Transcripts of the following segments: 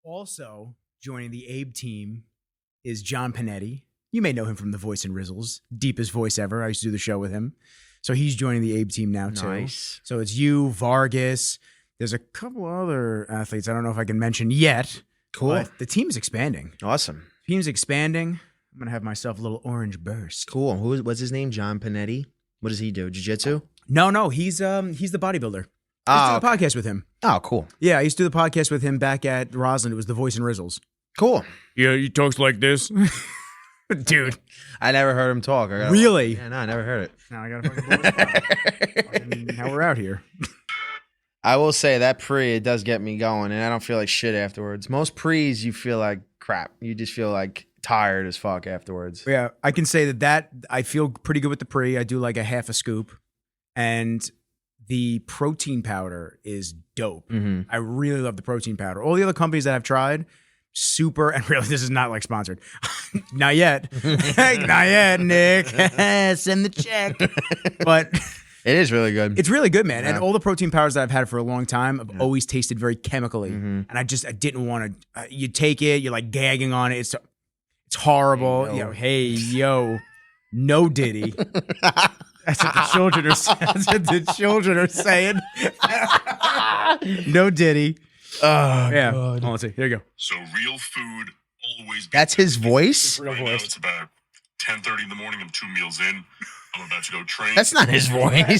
Also joining the Abe team is John Panetti. You may know him from The Voice and Rizzles, deepest voice ever. I used to do the show with him. So he's joining the Abe team now too. Nice. So it's you, Vargas. There's a couple other athletes I don't know if I can mention yet. Cool. But the team is expanding. Awesome. Team's expanding. I'm going to have myself a little orange burst. Cool. What's his name? John Panetti? What does he do? Jiu-jitsu? No, he's the bodybuilder. I used to do a podcast with him. Oh, cool. Yeah, I used to do the podcast with him back at Roslyn. It was The Voice and Rizzles. Cool. Yeah, he talks like this. Dude. I never heard him talk. Really? Yeah, no, I never heard it. Now I got to fucking blow his spot. Now we're out here. I will say that pre, it does get me going, and I don't feel like shit afterwards. Most pre's, you feel like crap. You just feel like tired as fuck afterwards. Yeah, I can say that I feel pretty good with the pre. I do like a half a scoop. And the protein powder is dope. Mm-hmm. I really love the protein powder. All the other companies that I've tried, super, and really this is not like sponsored. Not yet. Not yet, Nick. Send the check. But it is really good. it's really good, man. Yeah. And all the protein powders that I've had for a long time have always tasted very chemically. Mm-hmm. And I didn't want to, you take it, you're like gagging on it. It's horrible. Yo, no Diddy. That's what the children are saying. That's what the children are saying. No Diddy. Oh, Yeah. God. Let's see. Here you go. So real food always. That's his voice? Real Right now voice. it's about 10:30 in the morning. I'm 2 meals in. I'm about to go train. That's not his voice. I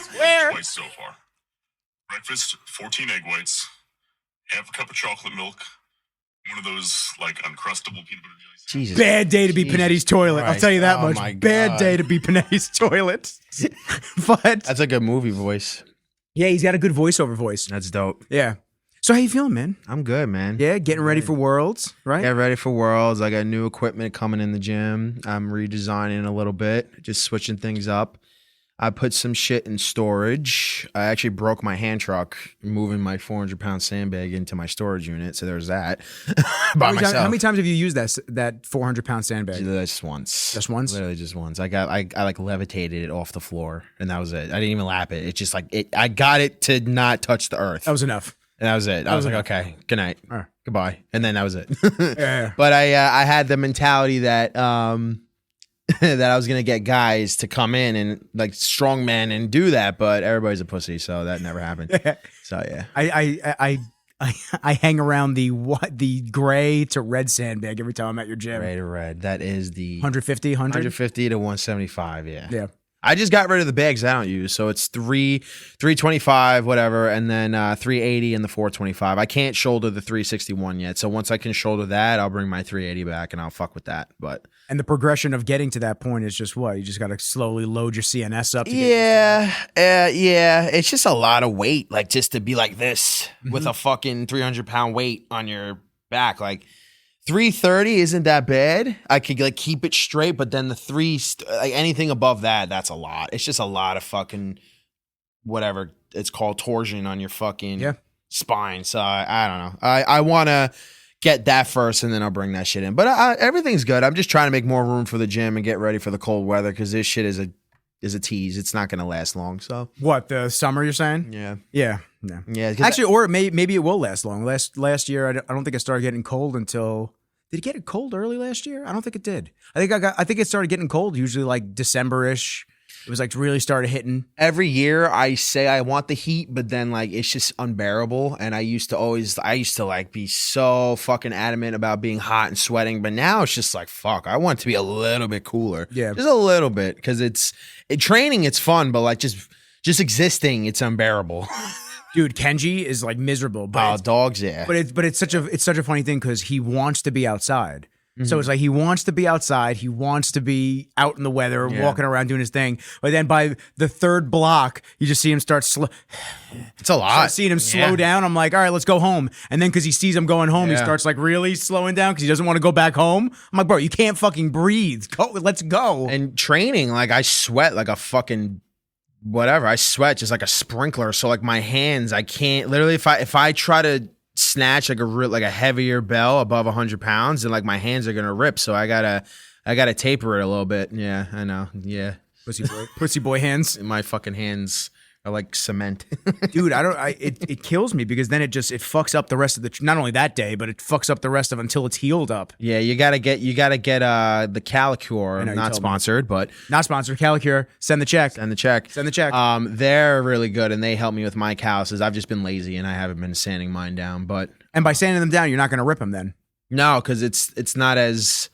swear. Twice so far. Breakfast: 14 egg whites, half a cup of chocolate milk, one of those like uncrustable peanut butter jelly. Jesus. Bad day to be Jesus Panetti's toilet. I'll Christ. tell you that Oh much. my Bad God. day to be Panetti's toilet. But That's a good movie voice. yeah, he's got a good voiceover voice. That's dope. Yeah. So how you feeling, man? I'm good, man. Yeah, getting ready for Worlds, right? Get ready for Worlds. I got new equipment coming in the gym. I'm redesigning a little bit, just switching things up. I put some shit in storage. I actually broke my hand truck moving my 400-pound sandbag into my storage unit, so there's that. By myself. How many times have you used that 400-pound sandbag? Just once. Just once? Literally just once. I like levitated it off the floor, and that was it. I didn't even lap it. It just like it. I got it to not touch the earth. That was enough. And that was it. I was like, okay, good night, All right. goodbye, and then that was it. Yeah. But I had the mentality that that I was gonna get guys to come in and like strong men and do that, but everybody's a pussy, so that never happened. So yeah, I hang around the gray to red sandbag every time I'm at your gym. red to red. That is the 150, 100? 150 to 175. Yeah. Yeah. I just got rid of the bags I don't use, so it's 325 whatever, and then 380 and the 425. I can't shoulder the 361 yet, so once I can shoulder that, I'll bring my 380 back and I'll fuck with that. But And the progression of getting to that point is just what? You just got to slowly load your CNS up. yeah, it's just a lot of weight, like just to be like this with a fucking 300-pound weight on your back, like. 330 isn't that bad. I could like keep it straight, but then the like anything above that, that's a lot. It's just a lot of fucking whatever it's called torsion on your fucking spine. So I don't know. I want to get that first, and then I'll bring that shit in. But everything's good. I'm just trying to make more room for the gym and get ready for the cold weather because this shit is a tease. It's not gonna last long. So What, the summer you're saying? yeah. Yeah. Actually, or maybe it will last long. Last year, I don't think it started getting cold until. Did it get cold early last year? I don't think it did. I think it started getting cold usually like December-ish. It was like really started hitting. Every year I say I want the heat, but then like it's just unbearable. And I used to like be so fucking adamant about being hot and sweating, but now it's just like fuck. I want it to be a little bit cooler. Yeah, just a little bit because training. It's fun, but like just existing, it's unbearable. Dude, Kenji is like miserable. But dogs, yeah. But it's such a funny thing because he wants to be outside. So it's like he wants to be outside. He wants to be out in the weather, walking around doing his thing. But then by the third block, you just see him start slow. It's a lot. Seeing him slow down, I'm like, all right, let's go home. And then because he sees him going home, he Yeah. starts like really slowing down because he doesn't want to go back home. I'm like, bro, you can't fucking breathe. Go, let's go. And training, like I sweat like a fucking whatever. I sweat just like a sprinkler. So like my hands, I can't literally if I try to snatch like a heavier bell above 100 pounds, then like my hands are gonna rip. So I gotta taper it a little bit. Yeah, I know. Yeah, Pussy boy hands. my fucking hands are like cement. Dude, it kills me because then it fucks up the rest of not only that day, but it fucks up the rest of until it's healed up. Yeah, you gotta get the Calicure. Not sponsored, but not sponsored. Calicure, send the check. Send the check. They're really good and they help me with my calluses. I've just been lazy and I haven't been sanding mine down. And by sanding them down, you're not gonna rip them then. No, because it's not as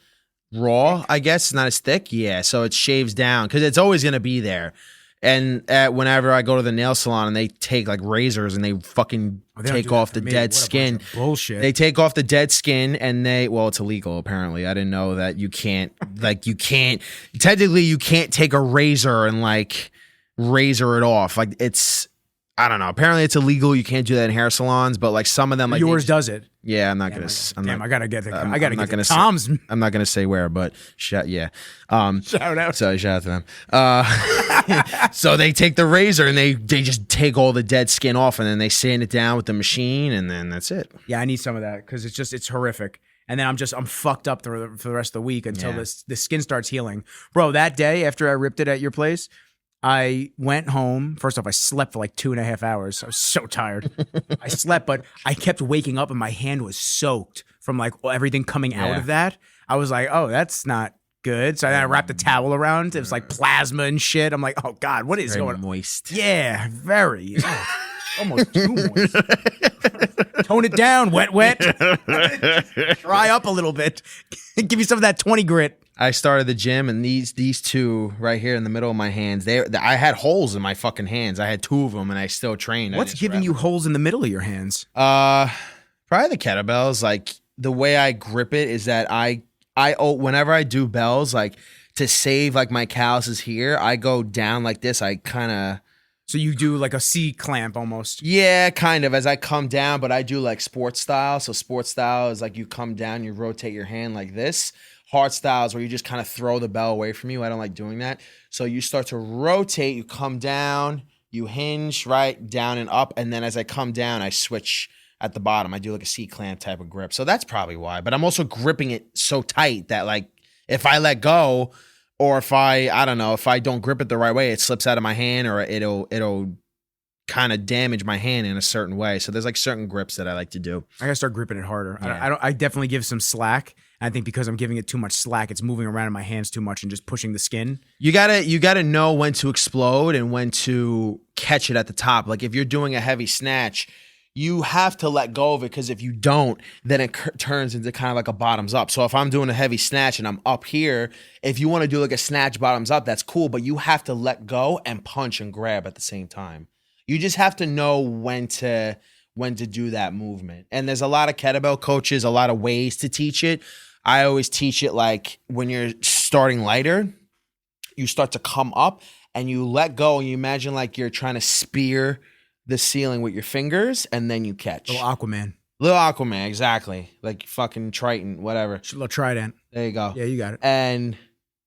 raw, I guess. It's not as thick. Yeah, so it shaves down because it's always gonna be there. And whenever I go to the nail salon and they take like razors and they fucking take off the dead skin. Bullshit. They take off the dead skin and it's illegal apparently. I didn't know that you can't technically you can't take a razor and like razor it off. Like I don't know. Apparently it's illegal. You can't do that in hair salons, but like some of them like yours does it. Yeah, I'm not gonna. I gotta get Tom's. I'm not gonna say where, but shout out. So shout out to them. So they take the razor and they just take all the dead skin off and then they sand it down with the machine and then that's it. Yeah, I need some of that because it's horrific. And then I'm fucked up for the rest of the week until the skin starts healing. Bro, that day after I ripped it at your place, I went home. First off, I slept for like 2.5 hours. I was so tired. I slept, but I kept waking up and my hand was soaked from like everything coming out of that. I was like, oh, that's not good. So I wrapped a towel around. It was like plasma and shit. I'm like, oh God, what is going on? Moist. Yeah, very. Almost too moist. Tone it down, wet. Dry up a little bit. Give me some of that 20 grit. I started the gym and these two right here in the middle of my hands, I had holes in my fucking hands. I had 2 of them and I still trained. What's giving you holes in the middle of your hands? Probably the kettlebells. Like the way I grip it is that I whenever I do bells, like to save like my calluses here, I go down like this. I kind of. So you do like a C clamp almost. Yeah, kind of as I come down, but I do like sports style. So sports style is like you come down, you rotate your hand like this. Hard styles where you just kind of throw the bell away from you. I don't like doing that. So you start to rotate, you come down, you hinge right down and up. And then as I come down, I switch at the bottom. I do like a C clamp type of grip. So that's probably why. But I'm also gripping it so tight that like if I let go or if I don't grip it the right way, it slips out of my hand or it'll kind of damage my hand in a certain way. So there's like certain grips that I like to do. I gotta start gripping it harder. Yeah. I definitely give some slack. I think because I'm giving it too much slack, it's moving around in my hands too much and just pushing the skin. You gotta know when to explode and when to catch it at the top. Like if you're doing a heavy snatch, you have to let go of it because if you don't, then it turns into kind of like a bottoms up. So if I'm doing a heavy snatch and I'm up here, if you want to do like a snatch bottoms up, that's cool, but you have to let go and punch and grab at the same time. You just have to know when to do that movement. And there's a lot of kettlebell coaches, a lot of ways to teach it. I always teach it like when you're starting lighter, you start to come up and you let go and you imagine like you're trying to spear the ceiling with your fingers and then you catch. Little Aquaman. Little Aquaman, exactly. Like fucking Triton, whatever. Little Trident. There you go. Yeah, you got it. And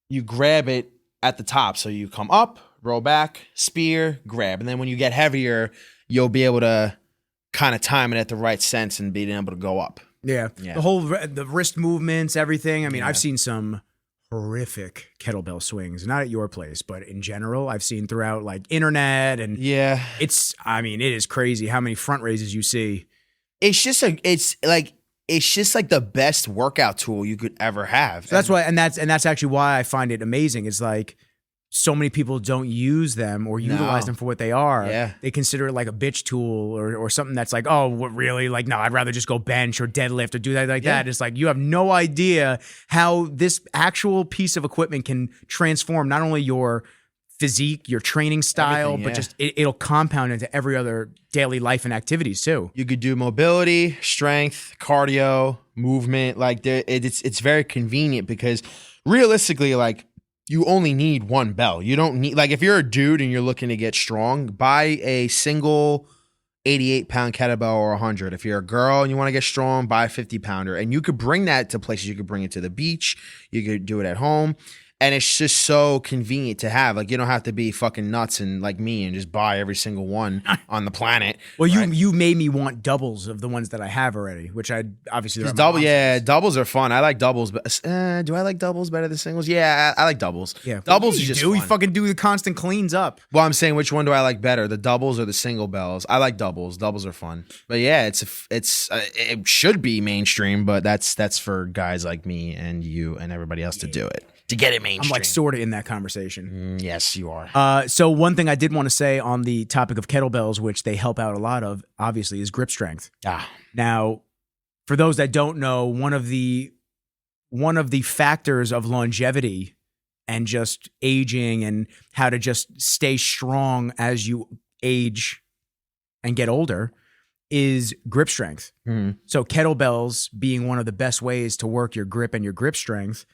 you grab it at the top. So you come up, roll back, spear, grab. And then when you get heavier, you'll be able to kind of time it at the right sense and being able to go up. Yeah. The wrist movements, everything. I mean, I've seen some horrific kettlebell swings, not at your place, but in general, I've seen throughout like internet and it is crazy how many front raises you see. It's just like the best workout tool you could ever have. So that's why, and that's actually why I find it amazing. It's like so many people don't use them or utilize them for what they are. Yeah. They consider it like a bitch tool or something that's like, oh, what, really? Like, no, I'd rather just go bench or deadlift or do that like that. It's like you have no idea how this actual piece of equipment can transform not only your physique, your training style, but just it'll compound into every other daily life and activities too. You could do mobility, strength, cardio, movement. Like it's very convenient because realistically, like, you only need one bell. You don't need, like, if you're a dude and you're looking to get strong, buy a single 88-pound kettlebell or 100. If you're a girl and you want to get strong, buy a 50-pounder. And you could bring that to places. You could bring it to the beach. You could do it at home. And it's just so convenient to have. Like, you don't have to be fucking nuts and like me and just buy every single one on the planet. Well, right? you made me want doubles of the ones that I have already, which I obviously they're at my Double, mom's yeah, house. doubles are fun. I like doubles, but do I like doubles better than singles? Yeah, I like doubles. Yeah, doubles you is just do. You fun. fucking do the constant cleans up. Well, I'm saying which one do I like better, the doubles or the single bells? I like doubles. Doubles are fun. But yeah, it should be mainstream, but that's for guys like me and you and everybody else to do it. To get it mainstream. I'm like sort of in that conversation. Yes, you are. So one thing I did want to say on the topic of kettlebells, which they help out a lot of, obviously, is grip strength. Now, for those that don't know, one of the factors of longevity and just aging and how to just stay strong as you age and get older is grip strength. Mm-hmm. So kettlebells being one of the best ways to work your grip and your grip strength.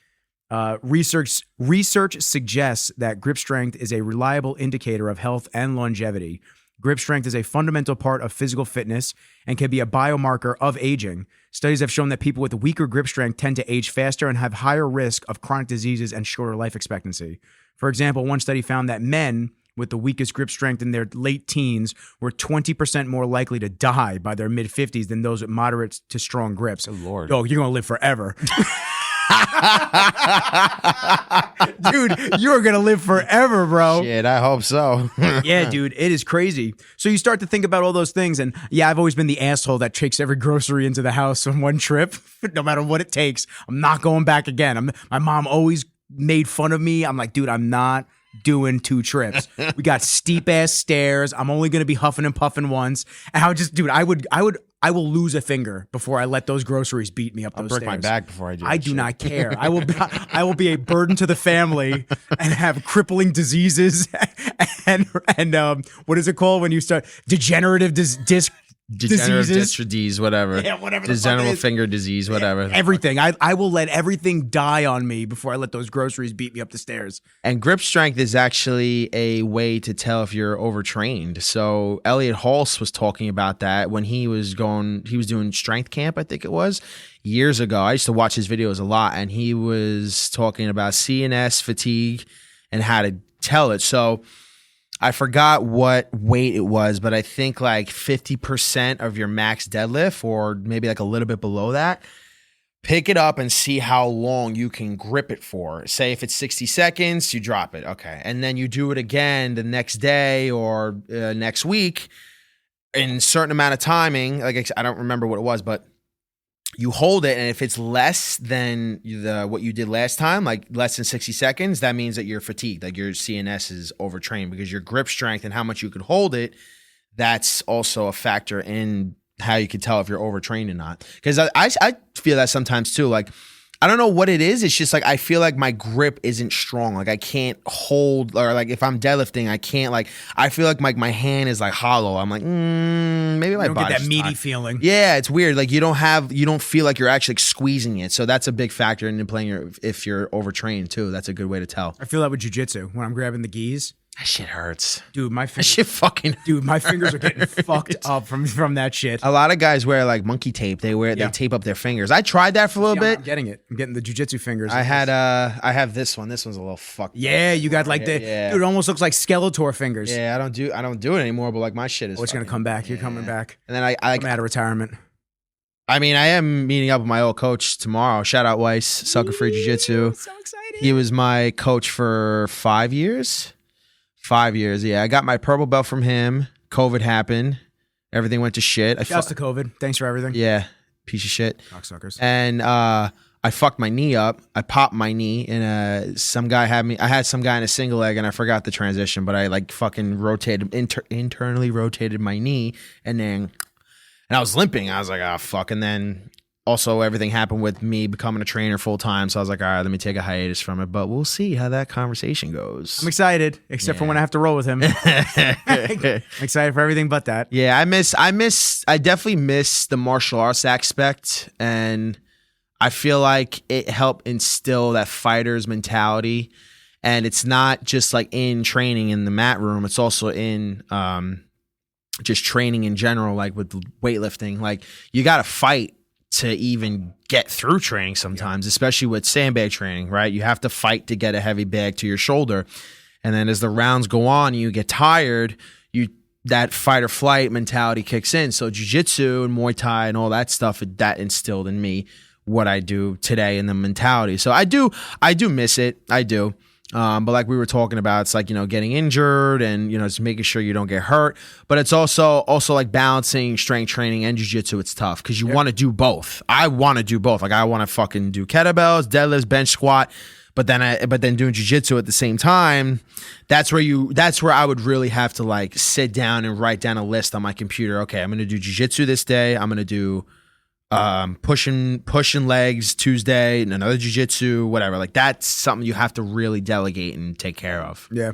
Research suggests that grip strength is a reliable indicator of health and longevity. Grip strength is a fundamental part of physical fitness and can be a biomarker of aging. Studies have shown that people with weaker grip strength tend to age faster and have higher risk of chronic diseases and shorter life expectancy. For example, one study found that men with the weakest grip strength in their late teens were 20% more likely to die by their mid-50s than those with moderate to strong grips. Oh, Lord. Oh, you're going to live forever. Dude, you're gonna live forever, bro. Shit, I hope so. Yeah, dude, it is crazy. So you start to think about all those things, and yeah, I've always been the asshole that takes every grocery into the house on one trip, no matter what it takes. I'm not going back again. My mom always made fun of me. I'm like, dude, I'm not doing 2 trips. We got steep ass stairs. I'm only gonna be huffing and puffing once. And I will lose a finger before I let those groceries beat me up those I'll break stairs. my back before I do. I do not care. I will be a burden to the family and have crippling diseases and what is it called when you start degenerative diseases? Disc disease, whatever. Yeah, whatever the fuck it Degenerative is. finger disease, whatever. Everything. I will let everything die on me before I let those groceries beat me up the stairs. And grip strength is actually a way to tell if you're overtrained. So Elliot Hulse was talking about that when he was doing strength camp, I think it was, years ago. I used to watch his videos a lot, and he was talking about CNS fatigue and how to tell it. So I forgot what weight it was, but I think like 50% of your max deadlift, or maybe like a little bit below that. Pick it up and see how long you can grip it for. Say if it's 60 seconds, you drop it. Okay. And then you do it again the next day or next week in a certain amount of timing. Like, I don't remember what it was, but you hold it, and if it's less than what you did last time, like less than 60 seconds, that means that you're fatigued, like your CNS is overtrained, because your grip strength and how much you could hold it, that's also a factor in how you can tell if you're overtrained or not. Because I feel that sometimes too. Like, I don't know what it is. It's just like I feel like my grip isn't strong. Like I can't hold, or like if I'm deadlifting, I can't, like, I feel like my hand is like hollow. I'm like, maybe my You don't body's get that meaty not. feeling. Yeah, it's weird. Like you don't feel like you're actually squeezing it. So that's a big factor in playing if you're overtrained too. That's a good way to tell. I feel that with jiu-jitsu when I'm grabbing the gis. That shit hurts. Dude, my That fingers, shit fucking. dude, my fingers are getting fucked up from that shit. A lot of guys wear like monkey tape. They tape up their fingers. I tried that for a little bit. I'm getting it. I'm getting the jiu-jitsu fingers. I have this one. This one's a little fucked. Yeah, you got like the Yeah. dude. It almost looks like Skeletor fingers. Yeah, I don't do it anymore. But like my shit is. Oh, it's gonna fucking- come back. You're yeah. coming back. And then I I'm out of retirement. I mean, I am meeting up with my old coach tomorrow. Shout out Weiss, Sucker Free Jiu-Jitsu. So excited. He was my coach for 5 years. 5 years, yeah. I got my purple belt from him. COVID happened. Everything went to shit. Shouts to COVID. Thanks for everything. Yeah, piece of shit. Cocksuckers. And I fucked my knee up. I popped my knee, and some guy had me. I had some guy in a single leg, and I forgot the transition, but I like fucking rotated, internally rotated my knee, and I was limping. I was like, ah, fuck. And then also everything happened with me becoming a trainer full time. So I was like, all right, let me take a hiatus from it. But we'll see how that conversation goes. I'm excited, except for when I have to roll with him. I'm excited for everything but that. Yeah, I definitely miss the martial arts aspect, and I feel like it helped instill that fighter's mentality. And it's not just like in training in the mat room, it's also in just training in general, like with weightlifting. Like you got to fight to even get through training sometimes, especially with sandbag training, right? You have to fight to get a heavy bag to your shoulder. And then as the rounds go on, you get tired, that fight or flight mentality kicks in. So jiu-jitsu and Muay Thai and all that stuff, that instilled in me what I do today in the mentality. So I do miss it. I do. But like we were talking about, it's like, getting injured and, just making sure you don't get hurt. But it's also like balancing strength training and jiu-jitsu. It's tough because you want to do both. I want to do both. Like I want to fucking do kettlebells, deadlifts, bench squat. But then doing jiu-jitsu at the same time, that's where I would really have to like sit down and write down a list on my computer. Okay, I'm going to do jiu-jitsu this day. I'm going to do pushing legs Tuesday and another jiu-jitsu, whatever. Like that's something you have to really delegate and take care of. Yeah.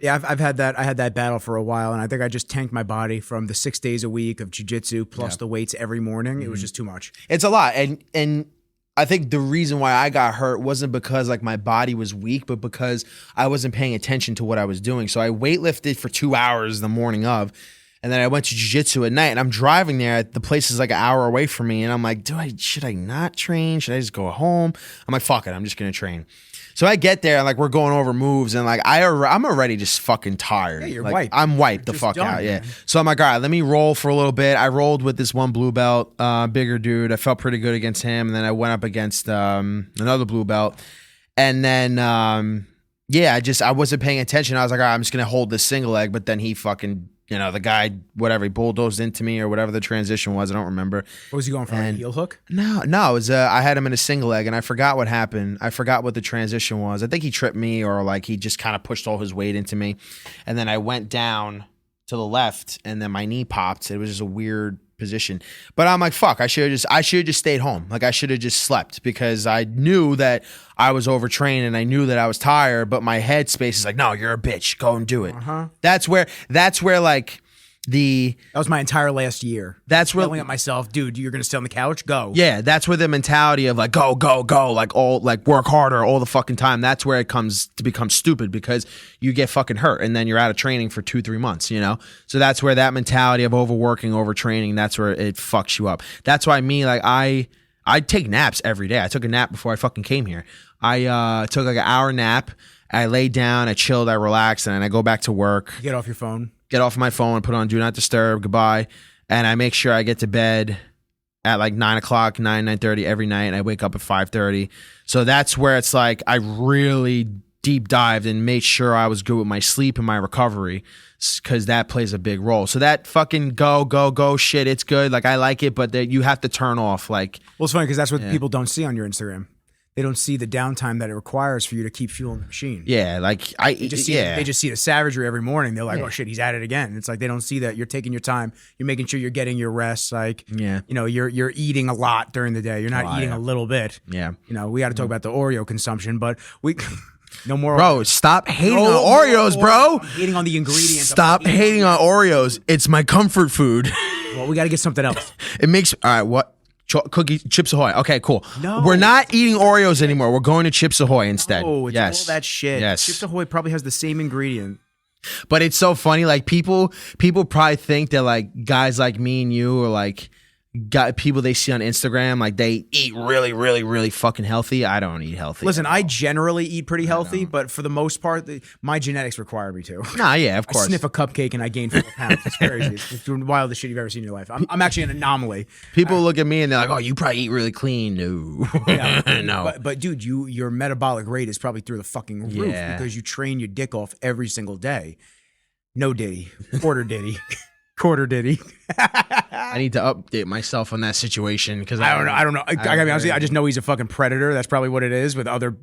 I've had that. I had that battle for a while, and I think I just tanked my body from the 6 days a week of jiu-jitsu plus the weights every morning. It was just too much. It's a lot, and I think the reason why I got hurt wasn't because like my body was weak, but because I wasn't paying attention to what I was doing. So I weightlifted for 2 hours the morning of, and then I went to jiu-jitsu at night, and I'm driving there. The place is like an hour away from me, and I'm like, should I not train? Should I just go home? I'm like, fuck it, I'm just gonna train. So I get there and like we're going over moves and like I'm already just fucking tired. Yeah, you're like, wiped. I'm wiped You're the just fuck done, out. Yeah. man. So I'm like, all right, let me roll for a little bit. I rolled with this one blue belt, bigger dude. I felt pretty good against him. And then I went up against another blue belt. And then I wasn't paying attention. I was like, all right, I'm just gonna hold this single leg. But then he fucking, the guy, whatever, he bulldozed into me or whatever the transition was. I don't remember. What was he going for? A heel hook? No, it was I had him in a single leg, and I forgot what happened. I forgot what the transition was. I think he tripped me, or like he just kind of pushed all his weight into me, and then I went down to the left, and then my knee popped. It was just a weird position, but I'm like, fuck, I should have just stayed home. Like I should have just slept because I knew that I was overtrained and I knew that I was tired, but my head space is like, no, you're a bitch, go and do it. That's where like that was my entire last year. That's where yelling at myself, dude, you're gonna stay on the couch? Go. Yeah, that's where the mentality of like go, like all like work harder all the fucking time. That's where it comes to become stupid because you get fucking hurt and then you're out of training for 2-3 months, So that's where that mentality of overworking, overtraining, that's where it fucks you up. That's why I take naps every day. I took a nap before I fucking came here. I took like an hour nap. I laid down, I chilled, I relaxed, and then I go back to work. Get off your phone. Get off my phone, put on Do Not Disturb, goodbye, and I make sure I get to bed at like 9 o'clock, 9:30 every night, and I wake up at 5:30. So that's where it's like I really deep dived and made sure I was good with my sleep and my recovery because that plays a big role. So that fucking go shit, it's good. Like I like it, but you have to turn off. Like, well, it's funny because that's what people don't see on your Instagram. They don't see the downtime that it requires for you to keep fueling the machine. Yeah, like they just see the savagery every morning. They're like, oh shit, he's at it again. It's like they don't see that you're taking your time. You're making sure you're getting your rest. Like, you're eating a lot during the day. You're not eating a little bit. Yeah. We got to talk about the Oreo consumption, but we no more. Bro, stop hating on Oreos, bro. I'm hating on the ingredients. Stop hating on Oreos. It's my comfort food. Well, we got to get something else. It makes all right. What? Cookies, Chips Ahoy. Okay, cool. No, we're not eating Oreos anymore. We're going to Chips Ahoy instead. Oh, it's all that shit. Yes. Chips Ahoy probably has the same ingredient. But it's so funny. Like people probably think that like guys like me and you are like people they see on Instagram, like they eat really, really, really fucking healthy. I don't eat healthy. Listen, I generally eat pretty healthy, but for the most part, my genetics require me to. Nah, yeah, of course. I sniff a cupcake and I gain 4 pounds. It's crazy. It's the wildest shit you've ever seen in your life. I'm actually an anomaly. People look at me and they're like, "Oh, you probably eat really clean." No, yeah. No. But dude, your metabolic rate is probably through the fucking roof because you train your dick off every single day. No diddy, quarter diddy. Quarter diddy. I need to update myself on that situation because I don't know. I gotta be honest with you, I just know he's a fucking predator. That's probably what it is with other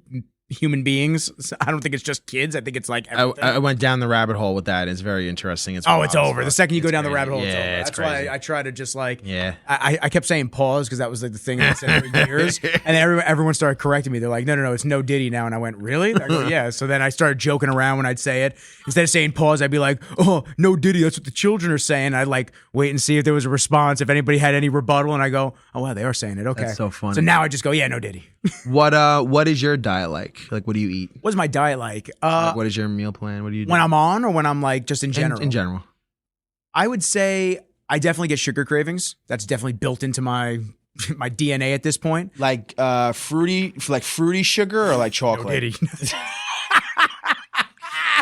human beings. I don't think it's just kids. I think it's like everything. I went down the rabbit hole with that. It's very interesting. It's over. The second you go down the rabbit hole, it's over. That's why I try to just like, yeah. I kept saying pause because that was like the thing I said for years. And everyone started correcting me. They're like, no, it's no Diddy now. And I went, really? I go, yeah. So then I started joking around when I'd say it. Instead of saying pause, I'd be like, oh, no Diddy. That's what the children are saying. I'd like wait and see if there was a response, if anybody had any rebuttal. And I go, oh, wow, they are saying it. Okay. That's so funny. So now I just go, yeah, no Diddy. What is your diet like? Like, what do you eat? What's my diet like? What is your meal plan? What do you do? When I'm on or when I'm like just in general? In general. I would say I definitely get sugar cravings. That's definitely built into my my DNA at this point. Like fruity sugar or like chocolate? Diddy.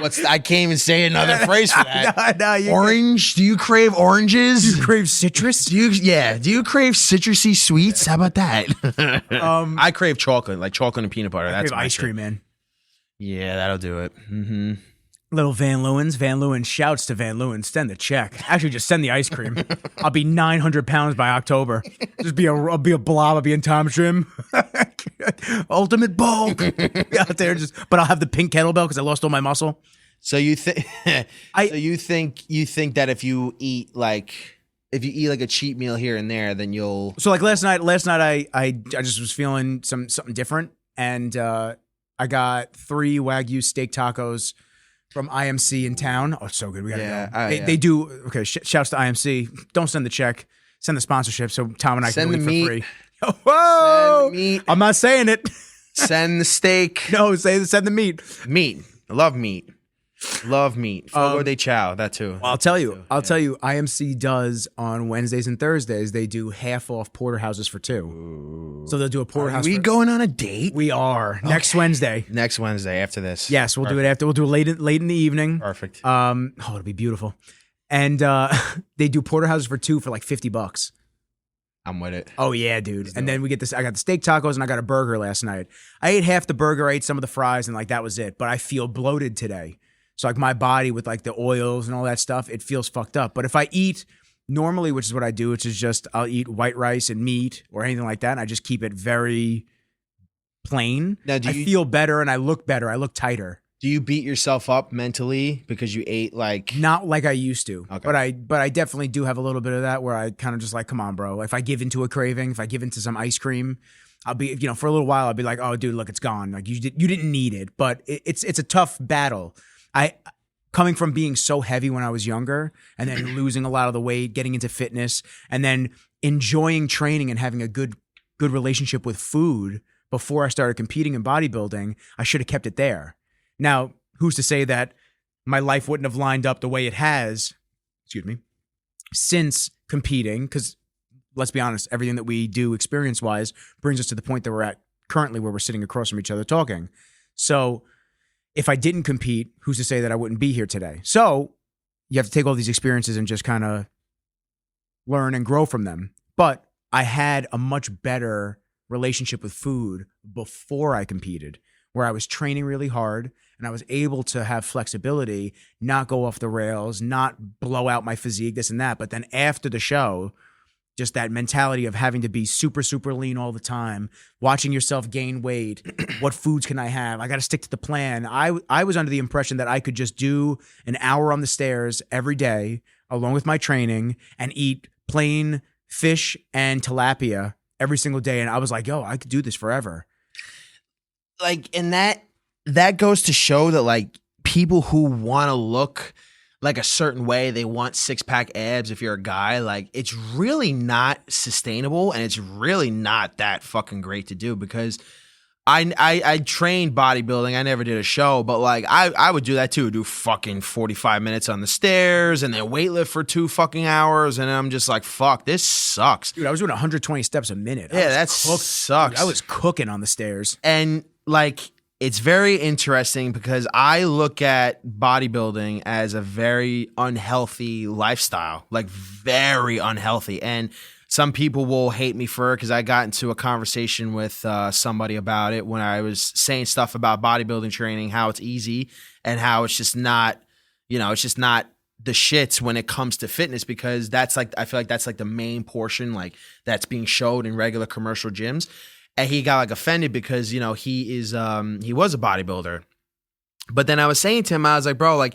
I can't even say another phrase for that. No, you Orange? Do you crave oranges? You crave citrus? Do you crave citrusy sweets? How about that? I crave chocolate, like chocolate and peanut butter. That's crave ice cream, man. Yeah, that'll do it. Mm-hmm. Little Van Leeuwens. Van Leeuwen shouts to Van Leeuwen, send the check. Actually, just send the ice cream. I'll be 900 pounds by October. I'll be a blob. I'll be in Tom's gym. Ultimate bulk. Out there, but I'll have the pink kettlebell because I lost all my muscle. So you think that if you eat like a cheat meal here and there, then you'll. So like last night I just was feeling something different, and I got 3 Wagyu steak tacos from IMC in town. Oh, it's so good. We gotta go. They do. Okay, shouts to IMC. Don't send the check. Send the sponsorship so Tom and I send can the eat meat. for free. Whoa! Send the meat. I'm not saying it. Send the steak. No, send the meat. Meat. I love meat. Love meat. Fogo de chao. That too. Well, I'll tell you. IMC does on Wednesdays and Thursdays. They do half off porterhouses for 2. Ooh. So they'll do a porterhouse. Are we going on a date? We are next Wednesday. Next Wednesday after this. Yes, we'll do it after. We'll do it late in the evening. Perfect. It'll be beautiful. And they do porterhouses for 2 for like $50. I'm with it. Oh yeah, dude. And then we get this. I got the steak tacos and I got a burger last night. I ate half the burger. I ate some of the fries and like that was it. But I feel bloated today. So like my body with like the oils and all that stuff, it feels fucked up. But if I eat normally, which is what I do, which is just I'll eat white rice and meat or anything like that, and I just keep it very plain. Now, I feel better and I look better. I look tighter. Do you beat yourself up mentally because you ate like not like I used to? Okay. But I definitely do have a little bit of that where I kind of just like, come on, bro. If I give into a craving, if I give into some ice cream, I'll be, for a little while, I'll be like, oh, dude, look, it's gone. Like you didn't need it, but it's a tough battle. Coming from being so heavy when I was younger and then losing a lot of the weight, getting into fitness, and then enjoying training and having a good relationship with food before I started competing in bodybuilding, I should have kept it there. Now, who's to say that my life wouldn't have lined up the way it has, since competing? Because let's be honest, everything that we do experience-wise brings us to the point that we're at currently where we're sitting across from each other talking. So if I didn't compete, who's to say that I wouldn't be here today? So you have to take all these experiences and just kind of learn and grow from them. But I had a much better relationship with food before I competed, where I was training really hard and I was able to have flexibility, not go off the rails, not blow out my physique, this and that. But then after the show, just that mentality of having to be super, super lean all the time, watching yourself gain weight. What foods can I have? I got to stick to the plan. I was under the impression that I could just do an hour on the stairs every day, along with my training, and eat plain fish and tilapia every single day. And I was like, yo, I could do this forever. Like, and that goes to show that like people who want to look like a certain way, they want 6-pack abs if you're a guy, like it's really not sustainable and it's really not that fucking great to do because I trained bodybuilding. I never did a show, but like I would do that too, do fucking 45 minutes on the stairs and then weightlift for 2 fucking hours. And I'm just like, fuck, this sucks. Dude, I was doing 120 steps a minute. Yeah, that sucks. Dude, I was cooking on the stairs. And like, it's very interesting because I look at bodybuilding as a very unhealthy lifestyle, like very unhealthy. And some people will hate me for it because I got into a conversation with somebody about it when I was saying stuff about bodybuilding training, how it's easy and how it's just not, it's just not the shits when it comes to fitness because that's like, I feel like that's like the main portion, like that's being showed in regular commercial gyms. And he got like offended because, he was a bodybuilder. But then I was saying to him, I was like, bro, like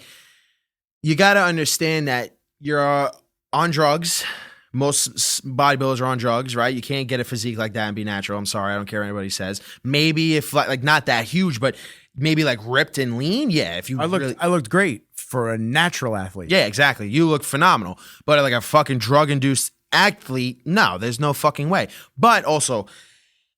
you got to understand that you're on drugs. Most bodybuilders are on drugs, right? You can't get a physique like that and be natural. I'm sorry. I don't care what anybody says. Maybe if like not that huge, but maybe like ripped and lean. Yeah. If you I looked great for a natural athlete. Yeah, exactly. You look phenomenal. But like a fucking drug induced athlete, no, there's no fucking way. But also,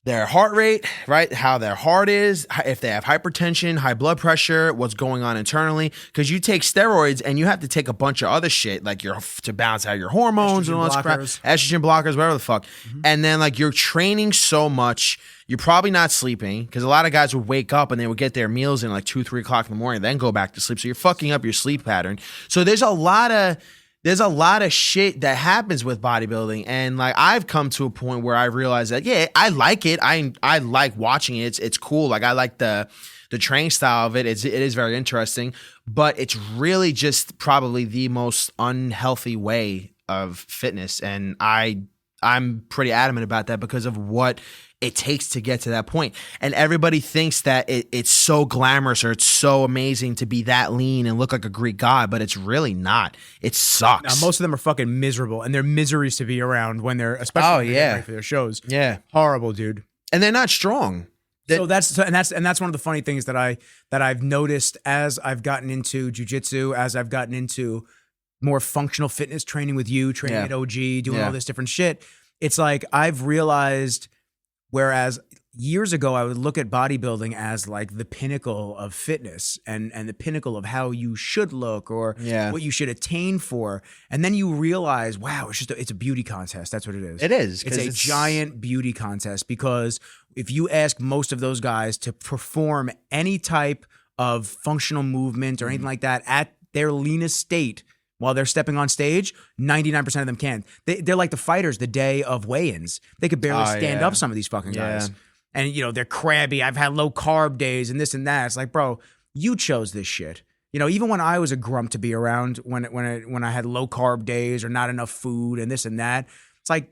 their heart rate, right? How their heart is, if they have hypertension, high blood pressure, what's going on internally. Because you take steroids and you have to take a bunch of other shit, like to balance out your hormones and all this crap, estrogen blockers, whatever the fuck. And then like you're training so much, you're probably not sleeping, because a lot of guys would wake up and they would get their meals in like 2, 3 o'clock in the morning, then go back to sleep. So you're fucking up your sleep pattern. So there's a lot of shit that happens with bodybuilding, and like I've come to a point where I realize that I like it. I like watching it. It's cool. Like I like the training style of it. It is very interesting, but it's really just probably the most unhealthy way of fitness, and I'm pretty adamant about that because of what it takes to get to that point. And everybody thinks that it's so glamorous or it's so amazing to be that lean and look like a Greek god, but it's really not. It sucks. Now, most of them are fucking miserable, and they're miseries to be around when they're, especially when they're ready for their shows. Yeah. Horrible, dude. And they're not strong. So that's one of the funny things that I've noticed as I've gotten into jiu-jitsu, as I've gotten into more functional fitness training with you, training at OG, doing all this different shit. It's like I've realized, whereas years ago I would look at bodybuilding as like the pinnacle of fitness and the pinnacle of how you should look or what you should attain for. And then you realize, wow, it's a beauty contest. That's what it is. It is. It's a giant beauty contest, because if you ask most of those guys to perform any type of functional movement or anything like that at their leanest state while they're stepping on stage, 99% of them can't. They're like the fighters the day of weigh-ins. They could barely stand up, some of these fucking guys. And, they're crabby. I've had low carb days and this and that. It's like, bro, you chose this shit. Even when I was a grump to be around, when I had low carb days or not enough food and this and that, it's like,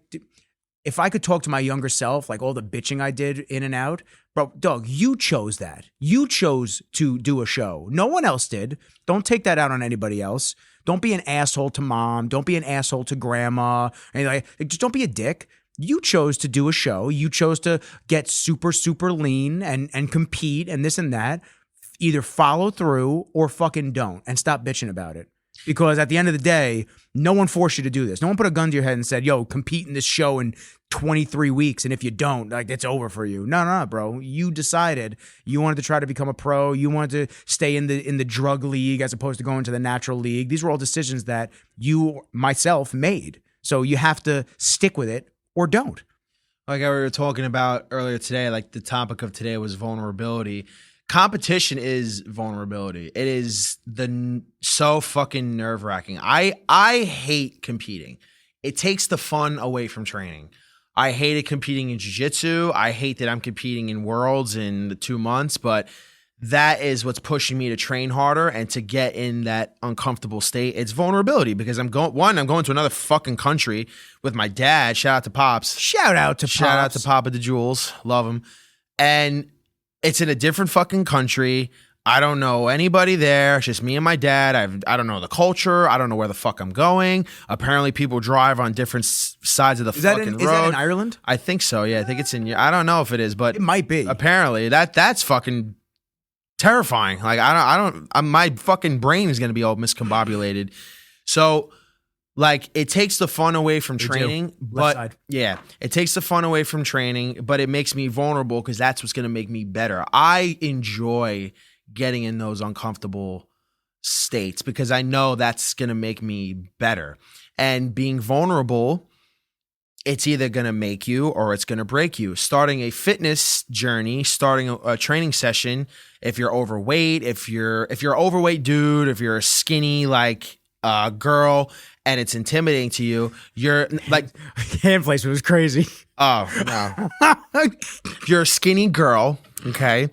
if I could talk to my younger self, like all the bitching I did in and out, bro, dog, you chose that. You chose to do a show. No one else did. Don't take that out on anybody else. Don't be an asshole to mom. Don't be an asshole to grandma. And like, just don't be a dick. You chose to do a show. You chose to get super, super lean and compete and this and that. Either follow through or fucking don't, and stop bitching about it. Because at the end of the day, no one forced you to do this. No one put a gun to your head and said, yo, compete in this show in 23 weeks. And if you don't, like, it's over for you. No, bro. You decided you wanted to try to become a pro. You wanted to stay in the drug league as opposed to going to the natural league. These were all decisions that you, myself, made. So you have to stick with it or don't. Like we were talking about earlier today, like the topic of today was vulnerability. Competition is vulnerability. It is so fucking nerve-wracking. I hate competing. It takes the fun away from training. I hated competing in jiu-jitsu. I hate that I'm competing in Worlds in the 2 months, but that is what's pushing me to train harder and to get in that uncomfortable state. It's vulnerability, because I'm going to another fucking country with my dad. Shout out to Pops. Shout out to Papa the Jewels. Love him. And it's in a different fucking country. I don't know anybody there. It's just me and my dad. I don't know the culture. I don't know where the fuck I'm going. Apparently, people drive on different sides of the fucking road. Is that in Ireland? I think so. Yeah, I think it's in. I don't know if it is, but it might be. Apparently, that's fucking terrifying. Like my fucking brain is gonna be all miscombobulated. So, like, it takes the fun away from training, but it takes the fun away from training, but it makes me vulnerable, because that's what's going to make me better. I enjoy getting in those uncomfortable states because I know that's going to make me better. And being vulnerable, it's either going to make you or it's going to break you. Starting a fitness journey, starting a training session, if you're overweight, if you're overweight dude, if you're a skinny like girl, and it's intimidating to you, you're like, hand placement was crazy. Oh no. You're a skinny girl, okay?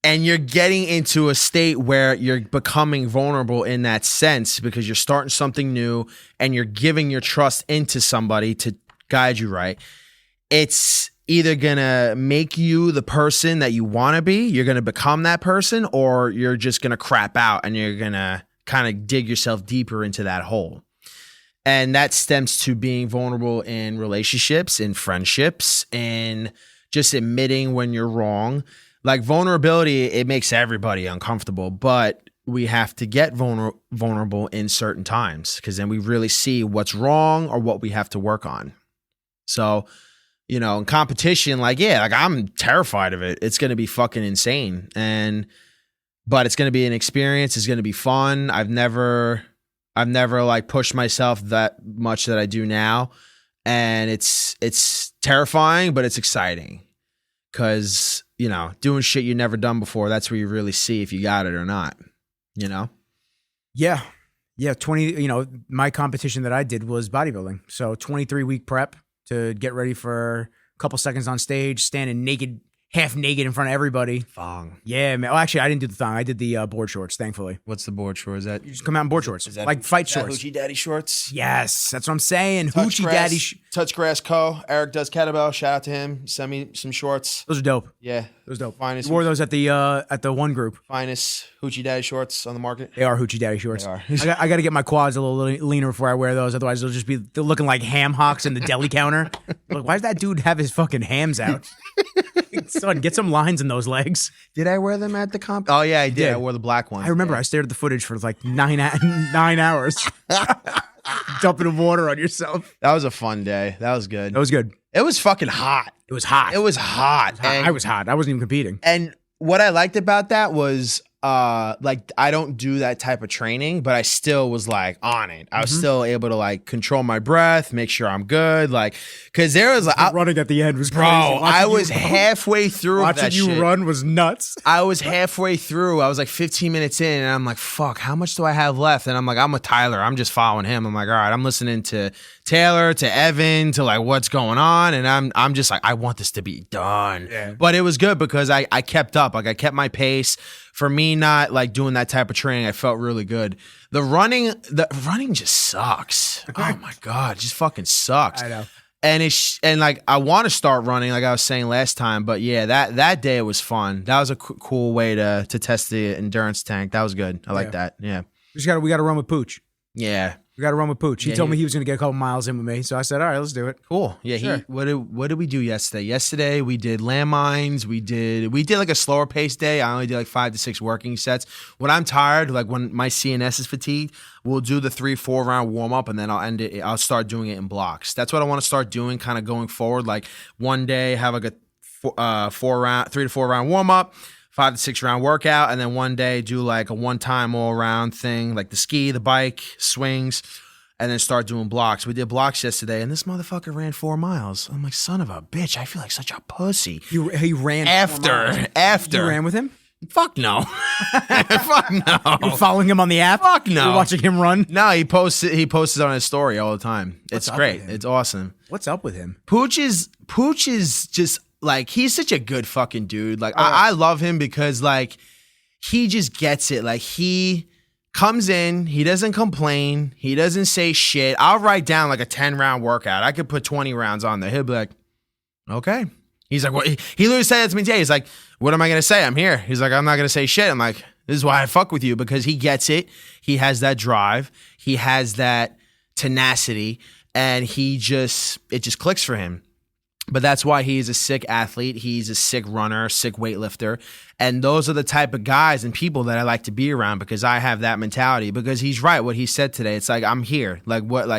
And you're getting into a state where you're becoming vulnerable in that sense, because you're starting something new and you're giving your trust into somebody to guide you right. It's either gonna make you the person that you want to be, you're gonna become that person, or you're just gonna crap out and you're gonna kind of dig yourself deeper into that hole. And that stems to being vulnerable in relationships, in friendships, and just admitting when you're wrong. Like, vulnerability, it makes everybody uncomfortable, but we have to get vulnerable in certain times, because then we really see what's wrong or what we have to work on. So, you know, in competition, like, yeah, like I'm terrified of it. It's going to be fucking insane. But it's going to be an experience. It's going to be fun. I've never like pushed myself that much that I do now. And it's terrifying, but it's exciting. Cause, you know, doing shit you've never done before, that's where you really see if you got it or not, you know? Yeah. Yeah. 20, you know, my competition that I did was bodybuilding. So 23-week prep to get ready for a couple seconds on stage, standing naked, half naked in front of everybody. Thong. Yeah, man. Well, actually, I didn't do the thong. I did the board shorts, thankfully. What's the board short? Is that You just come out in board shorts, is that like fight is that shorts. Hoochie Daddy shorts? Yes, that's what I'm saying. Touch Hoochie Grass- Daddy. Touch Grass Co. Eric does kettlebell. Shout out to him. Send me some shorts. Those are dope. Yeah, Those are dope. Finest, We wore those at the one group. finest Hoochie Daddy shorts on the market. They are Hoochie Daddy shorts. They are. I got to get my quads a little leaner before I wear those. Otherwise, they're looking like ham hocks in the deli counter. Like, why does that dude have his fucking hams out? Son, get some lines in those legs. Did I wear them at the comp? Oh yeah, I did. did. I wore the black ones. I remember Yeah. I stared at the footage for like 9 hours. Dumping water on yourself. That was a fun day. That was good. That was good. It was fucking hot. It was hot. It was hot. I was hot. I wasn't even competing. And what I liked about that was like I don't do that type of training, but I still was like on it. I was still able to like control my breath, make sure I'm good. Like, cause there was like, Running at the end was bro, crazy. I was halfway through Watching that you shit. run was nuts. I was halfway through. I was like 15 minutes in, and I'm like, fuck, how much do I have left? And I'm like, I'm with Tyler. I'm just following him. I'm like, all right, I'm listening to Taylor, to Evan, to like what's going on. And I'm just like, I want this to be done. Yeah. But it was good because I kept up. Like I kept my pace. For me, not like doing that type of training, I felt really good. The running just sucks. Oh my God, it just fucking sucks. I know. And like I want to start running, like I was saying last time, but yeah, that day was fun. That was a cool way to test the endurance tank. That was good. I like that. Yeah, We got to run with Pooch. yeah, We got to run with Pooch. He Yeah, told me he was going to get a couple miles in with me, so I said, "All right, let's do it." cool. Yeah, Sure. What did we do yesterday? Yesterday we did landmines. We did like a slower pace day. I only did like 5 to 6 working sets. When I'm tired, like when my CNS is fatigued, we'll do the 3-4 round warm up, and then I'll end it. I'll start doing it in blocks. That's what I want to start doing, kind of going forward. Like one day have like a 3 to 4 round warm up, 5 to 6 round workout, and then one day do like a one time all around thing, like the ski, the bike, swings, and then start doing blocks. We did blocks yesterday, and this motherfucker ran 4 miles. I'm like, son of a bitch, I feel like such a pussy. He ran 4 miles. After. You ran with him? Fuck no. Fuck no. You're following him on the app? Fuck no. You're watching him run? No, he posts on his story all the time. What's It's up great. with him? It's awesome. What's up with him? Pooch is just like, he's such a good fucking dude. Like I love him because like he just gets it. Like he comes in, he doesn't complain, he doesn't say shit. I'll write down like a 10 round workout. I could put 20 rounds on there. He'll be like, okay. He's like, what? He literally said that to me today. He's like, what am I gonna say? I'm here. He's like, I'm not gonna say shit. I'm like, this is why I fuck with you, because he gets it. He has that drive. He has that tenacity, and it just clicks for him. But that's why he's a sick athlete. He's a sick runner, sick weightlifter. And those are the type of guys and people that I like to be around, because I have that mentality. Because he's right, what he said today. It's like, I'm here. Like, what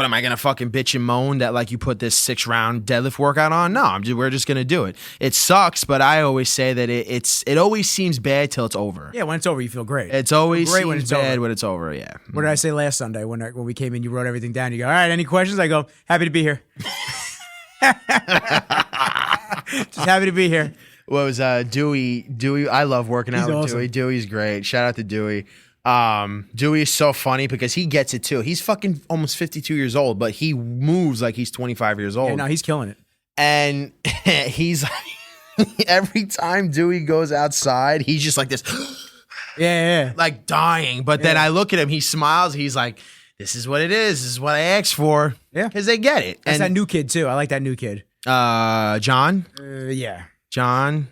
am I going to fucking bitch and moan that like you put this 6 round deadlift workout on? No, we're just going to do it. It sucks, but I always say that it always seems bad till it's over. Yeah, when it's over, you feel great. It's always Great seems when it's bad over. when it's over, yeah. What did I say last Sunday when we came in? You wrote everything down. You go, all right, any questions? I go, happy to be here. Just happy to be here. What was Dewey? I love working out He's with awesome. Dewey. Dewey's great. Shout out to Dewey. Dewey is so funny because he gets it too. He's fucking almost 52 years old, but he moves like he's 25 years old. Yeah, no, he's killing it. And he's every time Dewey goes outside, he's just like this, Yeah. like dying. But then I look at him, he smiles. He's like, this is what it is. This is what I asked for. Yeah. Because they get it. That's that And new kid, too. I like that new kid. John, Yeah. I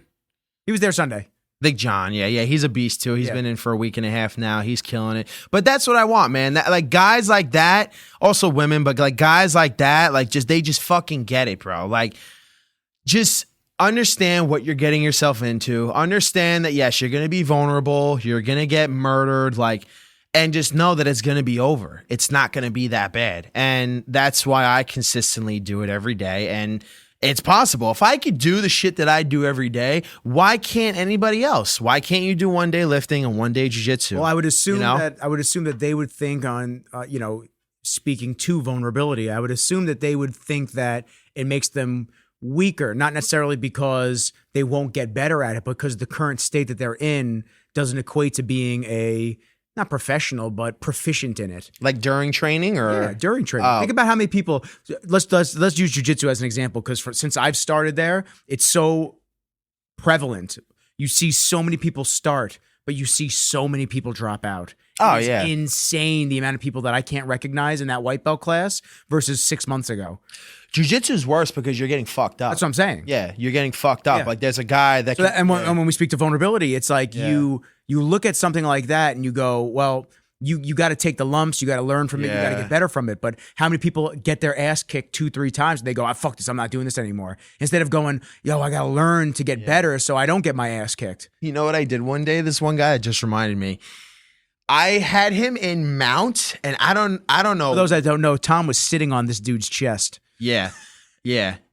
He was there Sunday. think John, yeah, he's a beast too. He's Yeah. been in for a week and a half now. He's killing it. But that's what I want, man. That, like guys like that, also women, but like guys like that, like they just fucking get it, bro. Like just understand what you're getting yourself into. Understand that yes, you're gonna be vulnerable. You're gonna get murdered. Like, and just know that it's going to be over. It's not going to be that bad. And that's why I consistently do it every day. And it's possible. If I could do the shit that I do every day, why can't anybody else? Why can't you do one day lifting and one day jiu-jitsu? Well, I would assume that they would think on, speaking to vulnerability, I would assume that they would think that it makes them weaker, not necessarily because they won't get better at it, because the current state that they're in doesn't equate to being not professional, but proficient in it. Like during training during training. Think about how many people, let's use jiu-jitsu as an example, because since I've started there, it's so prevalent. You see so many people start, but you see so many people drop out. It's insane the amount of people that I can't recognize in that white belt class versus 6 months ago. Jiu-jitsu is worse because you're getting fucked up. That's what I'm saying. Yeah, you're getting fucked up. Yeah. Like there's a guy that and when we speak to vulnerability, it's like you look at something like that and you go, well, you got to take the lumps, you got to learn from it, you got to get better from it. But how many people get their ass kicked 2-3 times and they go, fuck this, I'm not doing this anymore. Instead of going, I got to learn to get better so I don't get my ass kicked. You know what I did one day? This one guy just reminded me. I had him in mount, and I don't know. For those that don't know, Tom was sitting on this dude's chest. Yeah.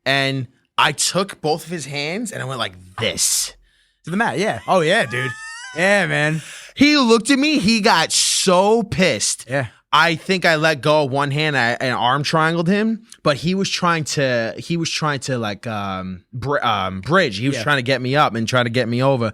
And I took both of his hands and I went like this. To the mat, yeah. Oh, yeah, dude. Yeah, man. He looked at me. He got so pissed. Yeah. I think I let go of one hand and arm triangled him, but he was trying to like bridge. He was trying to get me up and try to get me over.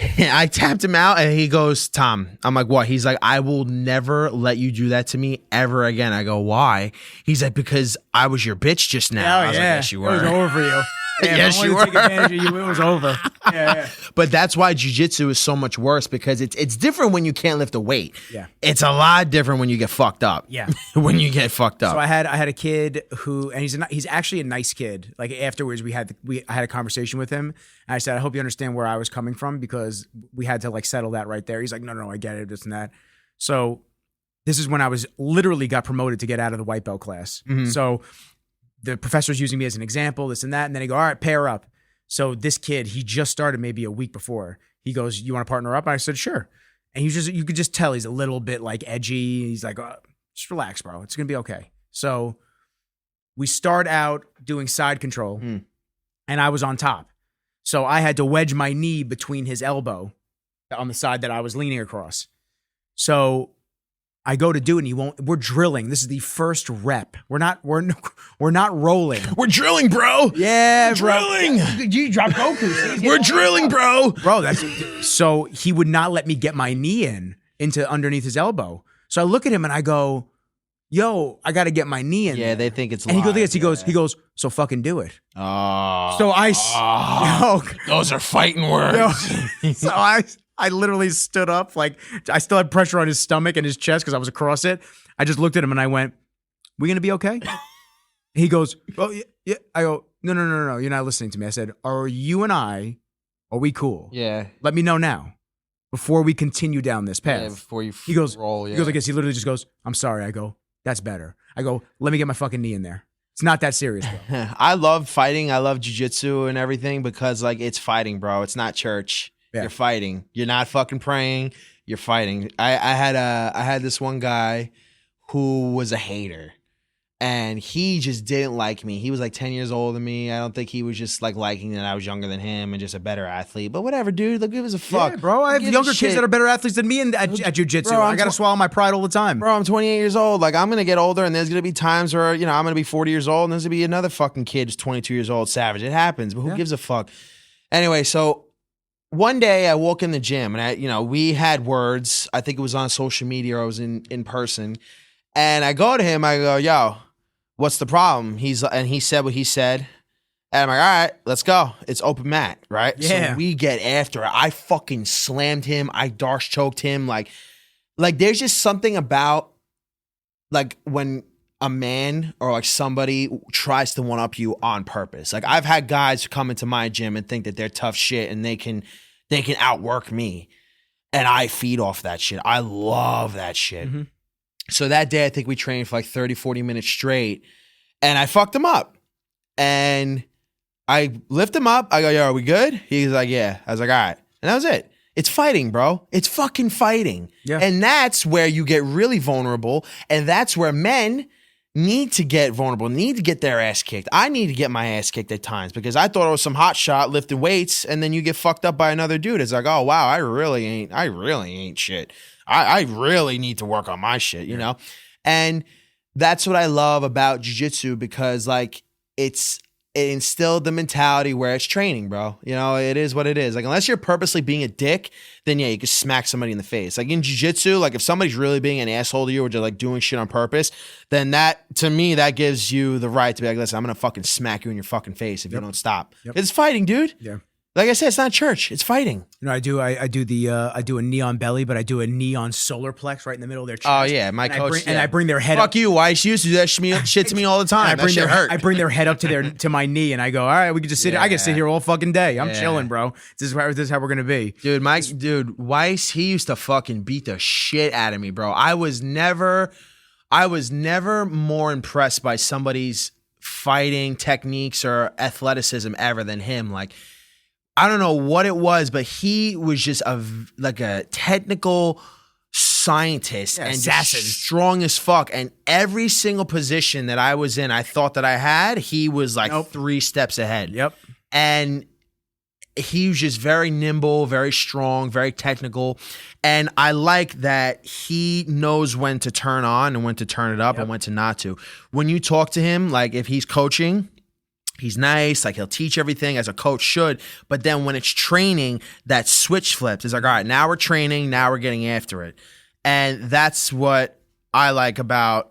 I tapped him out and he goes, Tom. I'm like, what? He's like, I will never let you do that to me ever again. I go, why? He's like, because I was your bitch just now. I was like, yes, you were. It was over for you. Yeah, yes, you were. Take advantage of you, it was over. Yeah. But that's why jiu-jitsu is so much worse, because it's different when you can't lift a weight. Yeah. It's a lot different when you get fucked up. Yeah. When you get fucked up. So I had a kid who, and he's actually a nice kid. Like afterwards, I had a conversation with him. And I said, I hope you understand where I was coming from, because we had to like settle that right there. He's like, no, I get it, this and that. So this is when I was literally got promoted to get out of the white belt class. Mm-hmm. So the professor's using me as an example, this and that. And then he go, all right, pair up. So this kid, he just started maybe a week before. He goes, you want to partner up? And I said, sure. And you could just tell he's a little bit like edgy. He's like, just relax, bro. It's going to be okay. So we start out doing side control and I was on top. So I had to wedge my knee between his elbow on the side that I was leaning across. So I go to do it and he won't. We're drilling. This is the first rep. We're not rolling. We're drilling, bro. Yeah, bro. Drilling. You drop Goku. We're drilling, bro. Bro, so he would not let me get my knee into underneath his elbow. So I look at him and I go, yo, I got to get my knee in. Yeah, they think it's and live. He goes, so fucking do it. Oh. So those are fighting words. So I literally stood up, like I still had pressure on his stomach and his chest because I was across it. I just looked at him and I went, we gonna be okay? He goes, oh yeah. I go, no, you're not listening to me. I said, are we cool? Yeah. Let me know now before we continue down this path. Yeah, before you he goes, roll. Yeah. He goes like this. He literally just goes, I'm sorry. I go, that's better. I go, let me get my fucking knee in there. It's not that serious, bro. I love fighting. I love jiu-jitsu and everything because like it's fighting, bro. It's not church. Yeah. You're fighting. You're not fucking praying. You're fighting. I had this one guy who was a hater, and he just didn't like me. He was like 10 years older than me. I don't think he was just like liking that I was younger than him and just a better athlete. But whatever, dude. Like, give us a fuck. Yeah, bro. I have younger kids that are better athletes than me at jiu-jitsu. I got to swallow my pride all the time. Bro, I'm 28 years old. Like, I'm going to get older, and there's going to be times where, I'm going to be 40 years old, and there's going to be another fucking kid who's 22 years old, savage. It happens, but who gives a fuck? Anyway, so one day I walk in the gym, and we had words. I think it was on social media or I was in person. And I go to him, I go, yo, what's the problem? He said what he said. And I'm like, all right, let's go. It's open mat, right? Yeah. So we get after it. I fucking slammed him. I Darce choked him. Like there's just something about like when a man or like somebody tries to one up you on purpose. Like I've had guys come into my gym and think that they're tough shit and they can outwork me. And I feed off that shit. I love that shit. Mm-hmm. So that day, I think we trained for like 30, 40 minutes straight. And I fucked him up. And I lift him up. I go, yo, are we good? He's like, yeah. I was like, all right. And that was it. It's fighting, bro. It's fucking fighting. Yeah. And that's where you get really vulnerable. And that's where men need to get vulnerable, need to get their ass kicked. I need to get my ass kicked at times because I thought I was some hot shot lifting weights, and then you get fucked up by another dude. It's like, oh wow, I really ain't shit. I really need to work on my shit, you know? And that's what I love about jiu-jitsu because like it instilled the mentality where it's training, bro. You know, it is what it is. Like, unless you're purposely being a dick, then yeah, you can smack somebody in the face. Like in jiu-jitsu, like if somebody's really being an asshole to you or just like doing shit on purpose, then that, to me, that gives you the right to be like, listen, I'm going to fucking smack you in your fucking face if you don't stop. It's fighting, dude. Yeah. Like I said, it's not church. It's fighting. You know, I do a knee on belly, but I do a knee on solar plex right in the middle of their chest. Oh yeah, my coach. And I bring their head Fuck up. you, Weiss. You used to do that shit to me all the time. That shit hurt. I bring their head up to my knee, and I go, all right, we can just sit. I can sit here all fucking day. I'm chilling, bro. This is how we're gonna be, dude. Weiss, he used to fucking beat the shit out of me, bro. I was never more impressed by somebody's fighting techniques or athleticism ever than him. Like, I don't know what it was, but he was just a technical scientist and just strong as fuck. And every single position that I was in, I thought that I had, he was like 3 steps ahead. Yep. And he was just very nimble, very strong, very technical. And I like that he knows when to turn on and when to turn it up and when to not to. When you talk to him, like if he's coaching, he's nice, like he'll teach everything as a coach should, but then when it's training, that switch flips. It's like, all right, now we're training, now we're getting after it. And that's what I like about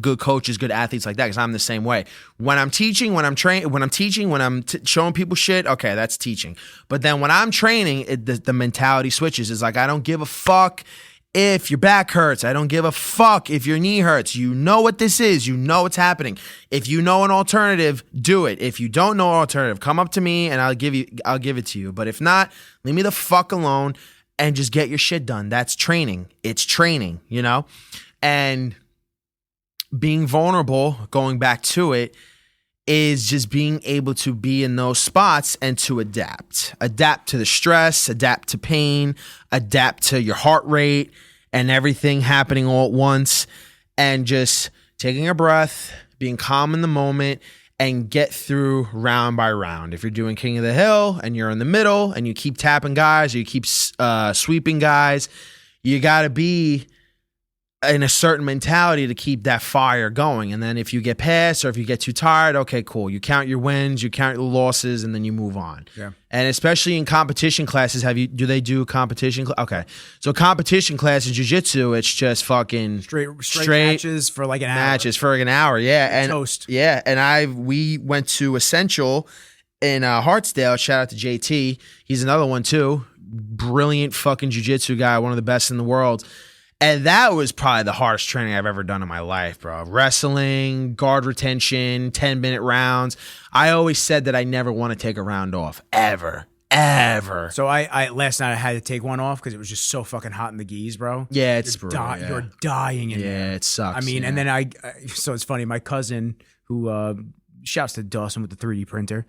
good coaches, good athletes like that, because I'm the same way. When I'm teaching, when I'm showing people shit, okay, that's teaching. But then when I'm training, the mentality switches. It's like, I don't give a fuck if your back hurts. I don't give a fuck if your knee hurts. You know what this is. You know what's happening. If you know an alternative, do it. If you don't know an alternative, come up to me and I'll give it to you. But if not, leave me the fuck alone and just get your shit done. That's training. It's training, you know? And being vulnerable, going back to it, is just being able to be in those spots and to adapt to the stress, adapt to pain, adapt to your heart rate and everything happening all at once, and just taking a breath, being calm in the moment, and get through round by round. If you're doing King of the Hill and you're in the middle and you keep tapping guys or you keep sweeping guys, you got to be in a certain mentality to keep that fire going. And then if you get past or if you get too tired, okay, cool. You count your wins, you count your losses, and then you move on. Yeah. And especially in competition classes, do they do competition? Okay. So competition class in jiu-jitsu, it's just fucking straight matches for like an hour. Matches for like an hour, yeah. And toast. Yeah, and we went to Essential in Hartsdale. Shout out to JT. He's another one too. Brilliant fucking jiu-jitsu guy, one of the best in the world. And that was probably the hardest training I've ever done in my life, bro. Wrestling, guard retention, 10-minute rounds. I always said that I never want to take a round off, ever. So I last night I had to take one off because it was just so fucking hot in the geese, bro. Yeah, it's brutal. You're dying in there. Yeah, it sucks. I mean, and then so it's funny, my cousin who shouts to Dawson with the 3D printer.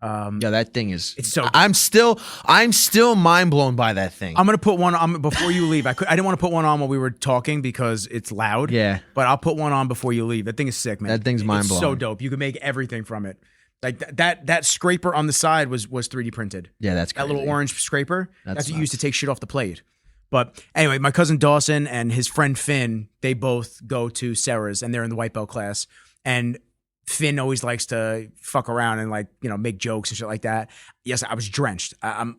Yeah, that thing is. It's so. I'm still mind blown by that thing. I'm gonna put one on before you leave. I didn't want to put one on while we were talking because it's loud. Yeah, but I'll put one on before you leave. That thing is sick, man. That thing's mind blowing. It's so dope. You can make everything from it. Like that scraper on the side was 3D printed. Yeah, that's crazy. That little orange scraper. That's what you use to take shit off the plate. But anyway, my cousin Dawson and his friend Finn, they both go to Sarah's and they're in the white belt class. And Finn always likes to fuck around and make jokes and shit like that. Yes, I was drenched. I'm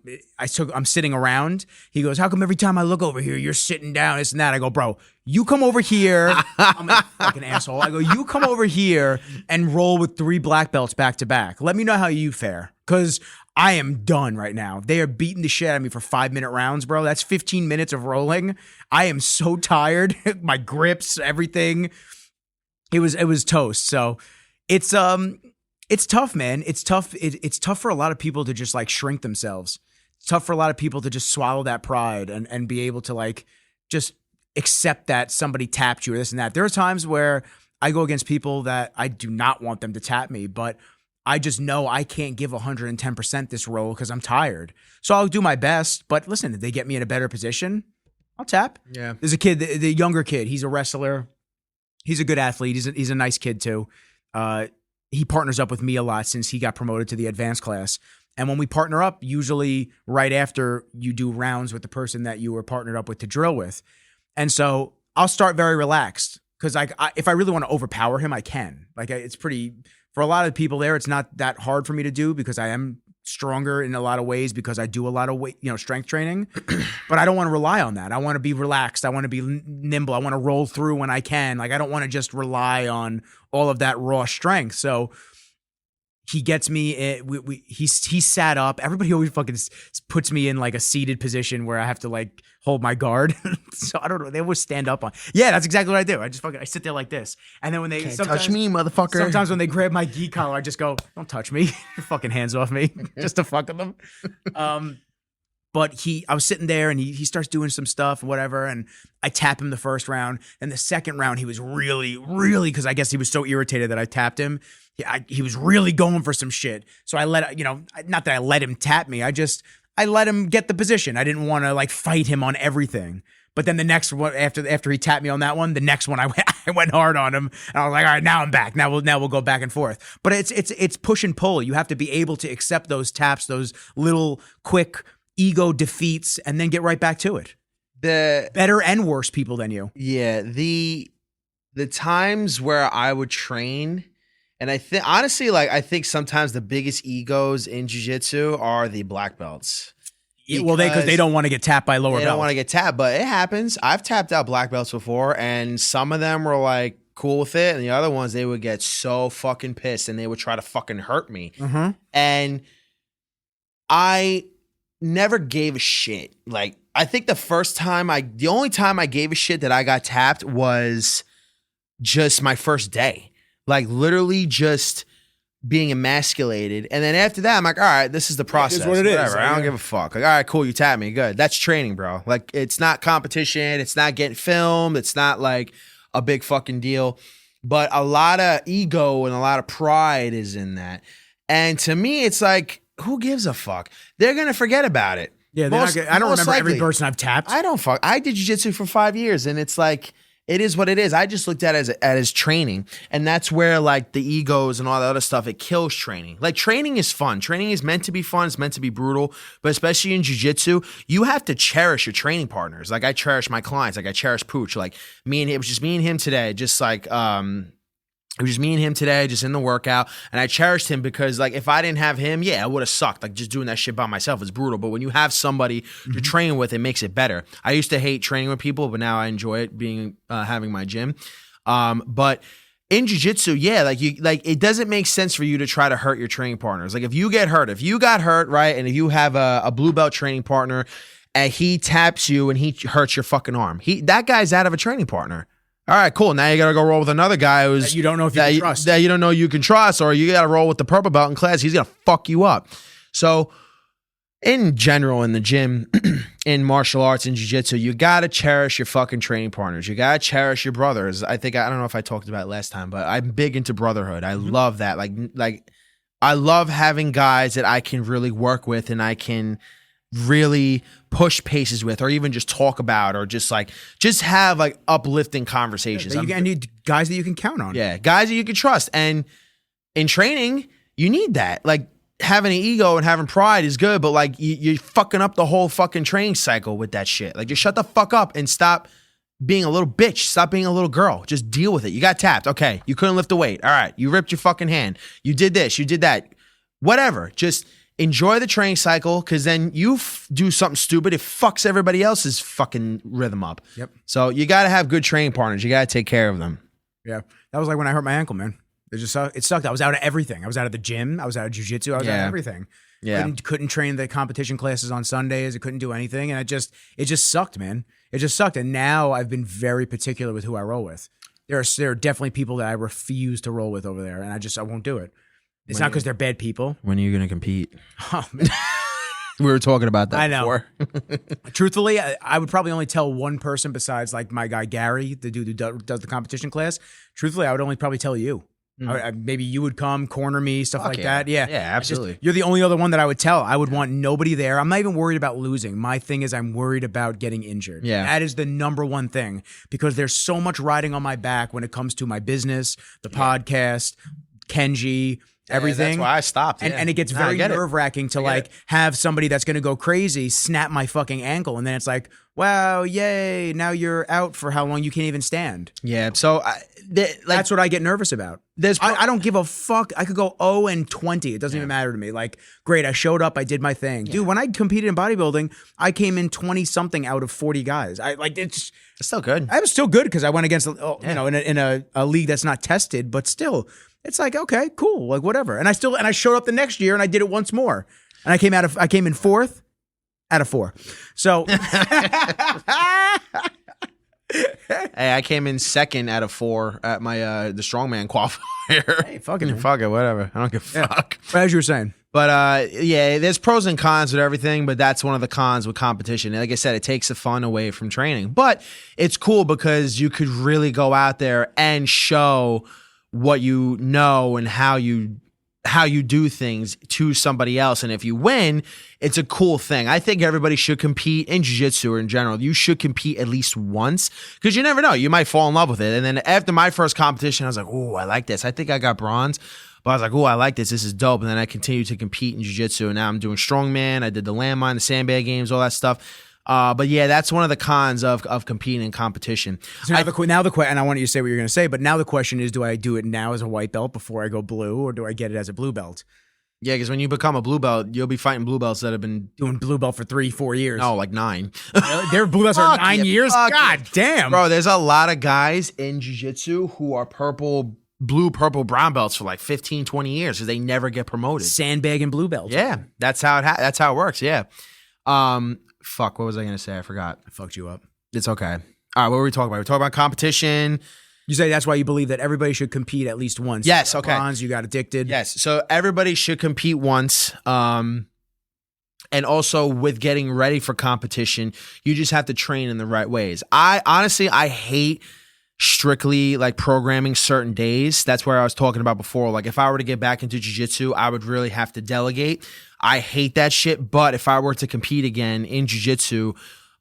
sitting around. He goes, "How come every time I look over here, you're sitting down, this and that?" I go, "Bro, you come over here." I'm a fucking asshole. I go, "You come over here and roll with 3 black belts back to back. Let me know how you fare, because I am done right now. They are beating the shit out of me for 5-minute rounds, bro. That's 15 minutes of rolling. I am so tired. My grips, everything. It was toast. So. It's tough, man. It's tough. It's tough for a lot of people to just shrink themselves. It's tough for a lot of people to just swallow that pride and be able to just accept that somebody tapped you or this and that. There are times where I go against people that I do not want them to tap me, but I just know I can't give 110% this roll because I'm tired. So I'll do my best. But listen, if they get me in a better position, I'll tap. Yeah. There's a kid, the younger kid. He's a wrestler. He's a good athlete. He's a nice kid too. He partners up with me a lot since he got promoted to the advanced class. And when we partner up, usually right after you do rounds with the person that you were partnered up with to drill with. And so I'll start very relaxed because if I really want to overpower him, I can. Like it's pretty, for a lot of people there, it's not that hard for me to do because I am stronger in a lot of ways because I do a lot of weight, strength training, but I don't want to rely on that. I want to be relaxed. I want to be nimble. I want to roll through when I can. Like I don't want to just rely on all of that raw strength. So he gets me. He sat up. Everybody always fucking puts me in like a seated position where I have to like hold my guard. So I don't know. They always stand up on. Yeah, that's exactly what I do. I sit there like this, and then when they touch me, motherfucker. Sometimes when they grab my gi collar, I just go, "Don't touch me, your fucking hands off me," just to fuck with them. But I was sitting there and he starts doing some stuff, whatever, and I tap him the first round. And the second round, he was really, really, because I guess he was so irritated that I tapped him. He was really going for some shit. So I not that I let him tap me. I let him get the position. I didn't want to like fight him on everything. But then the next one, after he tapped me on that one, the next one I went hard on him, and I was like, all right, now I'm back. Now we'll go back and forth. But it's push and pull. You have to be able to accept those taps, those little quick ego defeats, and then get right back to it. The better and worse people than you. Yeah, the times where I would train, and I think honestly, I think sometimes the biggest egos in jiu-jitsu are the black belts. Because they don't want to get tapped by lower belts. They don't want to get tapped, but it happens. I've tapped out black belts before, and some of them were like cool with it, and the other ones, they would get so fucking pissed, and they would try to fucking hurt me. Mm-hmm. And I never gave a shit. Like, I think the only time I gave a shit that I got tapped was just my first day. Like, literally just being emasculated. And then after that, I'm like, all right, this is the process. It is what it is. Whatever. I don't give a fuck. Like, all right, cool, you tapped me. Good. That's training, bro. Like, it's not competition. It's not getting filmed. It's not like a big fucking deal. But a lot of ego and a lot of pride is in that. And to me, it's like, who gives a fuck? They're going to forget about it. Yeah, I don't remember every person I've tapped. I don't fuck. I did jiu-jitsu for 5 years, and it's like, it is what it is. I just looked at it as training. And that's where like the egos and all the other stuff, it kills training. Like training is fun. Training is meant to be fun. It's meant to be brutal. But especially in jiu-jitsu, you have to cherish your training partners. Like I cherish my clients. Like I cherish Pooch. Like it was just me and him today. Just like, it was just me and him today, just in the workout. And I cherished him because, like, if I didn't have him, yeah, it would have sucked. Like, just doing that shit by myself is brutal. But when you have somebody to train with, it makes it better. I used to hate training with people, but now I enjoy it having my gym. But in jiu-jitsu, yeah, it doesn't make sense for you to try to hurt your training partners. Like, if you got hurt, right, and if you have a blue belt training partner and he taps you and he hurts your fucking arm, that guy's out of a training partner. All right, cool. Now you got to go roll with another guy who's you don't know if you can trust. That you don't know you can trust, or you got to roll with the purple belt in class. He's going to fuck you up. So in general, in the gym, in martial arts, in jiu-jitsu, you got to cherish your fucking training partners. You got to cherish your brothers. I don't know if I talked about it last time, but I'm big into brotherhood. I love that. Like I love having guys that I can really work with and I can really push paces with, or even just talk about, or just have like uplifting conversations. Yeah, you need guys that you can count on. Yeah, guys that you can trust. And in training, you need that. Like having an ego and having pride is good, but like you're fucking up the whole fucking training cycle with that shit. Like just shut the fuck up and stop being a little bitch. Stop being a little girl. Just deal with it. You got tapped. Okay, you couldn't lift a weight. All right, you ripped your fucking hand. You did this. You did that. Whatever. Just enjoy the training cycle, because then you do something stupid, it fucks everybody else's fucking rhythm up. Yep. So you got to have good training partners. You got to take care of them. Yeah. That was like when I hurt my ankle, man. It sucked. I was out of everything. I was out of the gym. I was out of jiu-jitsu. I was out of everything. Yeah. Couldn't train the competition classes on Sundays. I couldn't do anything. And it just sucked, man. It just sucked. And now I've been very particular with who I roll with. There are definitely people that I refuse to roll with over there. And I won't do it. It's not because they're bad people. When are you going to compete? Oh, man. We were talking about that I know. before. Truthfully, I would probably only tell one person besides like my guy Gary, the dude who does the competition class. Truthfully, I would only probably tell you. Maybe you would come, corner me, stuff like that. Yeah. Yeah, absolutely. You're the only other one that I would tell. I would want nobody there. I'm not even worried about losing. My thing is I'm worried about getting injured. Yeah. That is the number one thing because there's so much riding on my back when it comes to my business, the podcast, Kenji, everything. That's why I stopped. And it gets very nerve-wracking to have somebody that's going to go crazy snap my fucking ankle. And then it's like, wow, yay, now you're out for how long you can't even stand. Yeah. So that's what I get nervous about. I don't give a fuck. I could go 0-20. It doesn't even matter to me. Like, great, I showed up, I did my thing. Dude, when I competed in bodybuilding, I came in 20-something out of 40 guys. It's still good. I was still good because I went against, in a league that's not tested, but still, it's like, okay, cool, like whatever. And I showed up the next year and I did it once more. And I came in 4th out of 4. So hey, I came in 2nd out of 4 at my the strongman qualifier. Hey, fuck it, whatever. I don't give a fuck. As you were saying. But there's pros and cons with everything, but that's one of the cons with competition. And like I said, it takes the fun away from training. But it's cool because you could really go out there and show what you know and how you do things to somebody else. And if you win, it's a cool thing. I think everybody should compete in jiu-jitsu or in general. You should compete at least once because you never know. You might fall in love with it. And then after my first competition, I was like, oh, I like this. I think I got bronze. But I was like, oh, I like this. This is dope. And then I continued to compete in jiu-jitsu. And now I'm doing strongman. I did the landmine, the sandbag games, all that stuff. But yeah, that's one of the cons of competing in competition. So now the question, and I want you to say what you're going to say, but now the question is, do I do it now as a white belt before I go blue, or do I get it as a blue belt? Yeah, because when you become a blue belt, you'll be fighting blue belts that have been doing blue belt for 3-4 years. No, like 9. Their blue belts are 9 years? God damn. Bro, there's a lot of guys in jiu-jitsu who are blue, purple, brown belts for like 15, 20 years because they never get promoted. Sandbag and blue belt. Yeah, that's how it works. Yeah. Fuck, what was I going to say? I forgot. I fucked you up. It's okay. All right, what were we talking about? We're talking about competition. You say that's why you believe that everybody should compete at least once. Yes, you got okay. Bronze, you got addicted. Yes, so everybody should compete once. And also with getting ready for competition, you just have to train in the right ways. I hate strictly like programming certain days. That's where I was talking about before. Like if I were to get back into jiu-jitsu, I would really have to delegate. I hate that shit. But if I were to compete again in jiu-jitsu,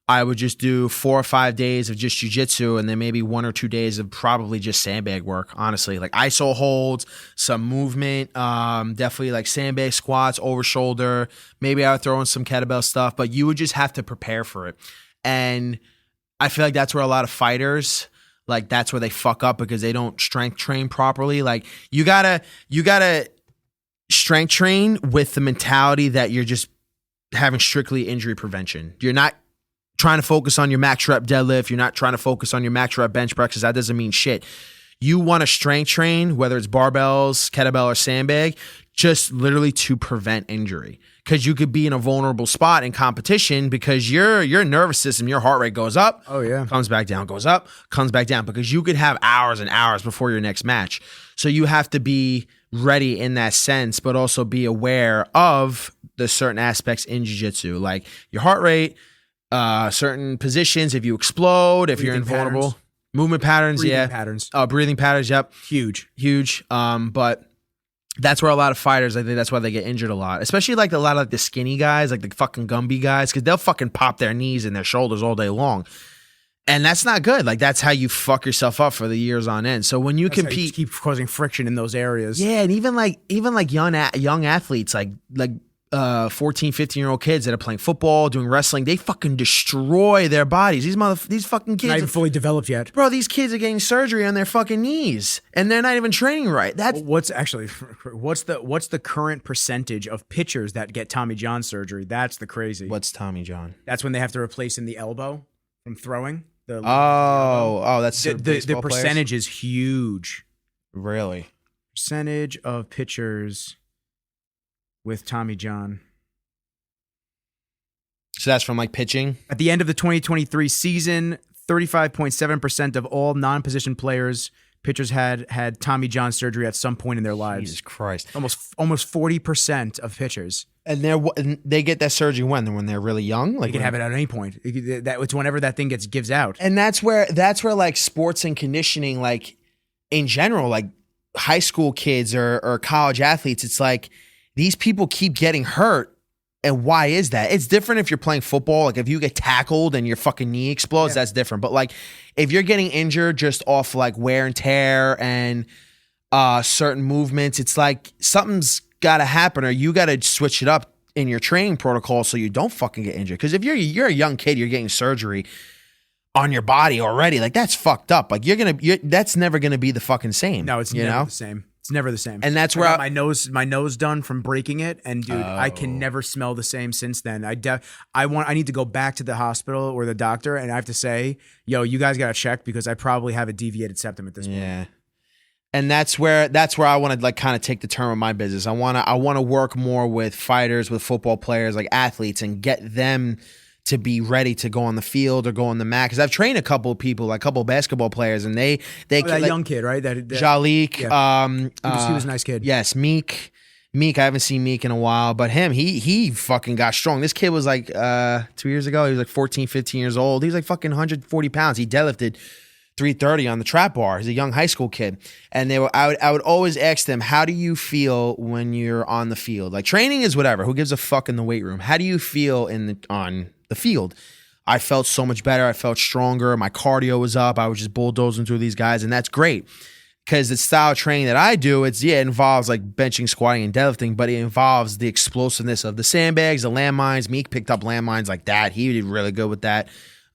I would just do 4 or 5 days of just jiu-jitsu and then maybe 1 or 2 days of probably just sandbag work, honestly. Like iso holds, some movement, definitely like sandbag squats, over shoulder. Maybe I would throw in some kettlebell stuff, but you would just have to prepare for it. And I feel like that's where a lot of fighters, like that's where they fuck up because they don't strength train properly. Like you gotta strength train with the mentality that you're just having strictly injury prevention. You're not trying to focus on your max rep deadlift. You're not trying to focus on your max rep bench press because that doesn't mean shit. You want to strength train, whether it's barbells, kettlebell, or sandbag, just literally to prevent injury. Because you could be in a vulnerable spot in competition because your nervous system, your heart rate goes up, comes back down, goes up, comes back down, because you could have hours and hours before your next match. So you have to be ready in that sense, but also be aware of the certain aspects in jiu-jitsu, like your heart rate, certain positions, if you explode, if you're invulnerable, movement patterns, breathing patterns, yep, huge. But that's where a lot of fighters, I think that's why they get injured a lot, especially like a lot of like the skinny guys, like the fucking Gumby guys, because they'll fucking pop their knees and their shoulders all day long. And that's not good. Like that's how you fuck yourself up for the years on end. So when you compete, you keep causing friction in those areas. Yeah, and even like young athletes, like 14, 15-year-old kids that are playing football, doing wrestling, they fucking destroy their bodies. These fucking kids not even fully developed yet. Bro, these kids are getting surgery on their fucking knees and they're not even training right. What's the current percentage of pitchers that get Tommy John surgery? That's the crazy. What's Tommy John? That's when they have to replace in the elbow from throwing. That's the percentage is huge. Really? Percentage of pitchers with Tommy John. So that's from like pitching? At the end of the 2023 season, 35.7% of all non-position pitchers had Tommy John surgery at some point in their lives. Jesus Christ. Almost 40% of pitchers. And they get that surgery when they're really young? Like you can have it at any point. It's whenever that thing gives out. And that's where like sports and conditioning, like in general, like high school kids or college athletes, it's like these people keep getting hurt. And why is that? It's different if you're playing football. Like if you get tackled and your fucking knee explodes, that's different. But like if you're getting injured just off like wear and tear and certain movements, it's like something's got to happen, or you got to switch it up in your training protocol so you don't fucking get injured. Because if you're a young kid, you're getting surgery on your body already, like that's fucked up. Like that's never gonna be the fucking same. No, it's never the same. It's never the same. And that's I where got my nose done from breaking it, and dude, I can never smell the same since then. I need to go back to the hospital or the doctor, and I have to say, yo, you guys gotta check because I probably have a deviated septum at this point. Yeah. And that's where I want to like kind of take the turn of my business. I want to work more with fighters, with football players, like athletes, and get them to be ready to go on the field or go on the mat. Because I've trained a couple of people, like a couple of basketball players, and they that like, young kid, right? That Jalik. Yeah. He was a nice kid. Yes, Meek. I haven't seen Meek in a while, but he fucking got strong. This kid was like 2 years ago, he was like 14, 15 years old. He was like fucking 140 pounds. He deadlifted 330 on the trap bar. He's a young high school kid. And I would always ask them, how do you feel when you're on the field? Like training is whatever. Who gives a fuck in the weight room? How do you feel on the field? I felt so much better. I felt stronger. My cardio was up. I was just bulldozing through these guys, and that's great. Because the style of training that I do, it involves like benching, squatting, and deadlifting, but it involves the explosiveness of the sandbags, the landmines. Meek picked up landmines like that. He did really good with that.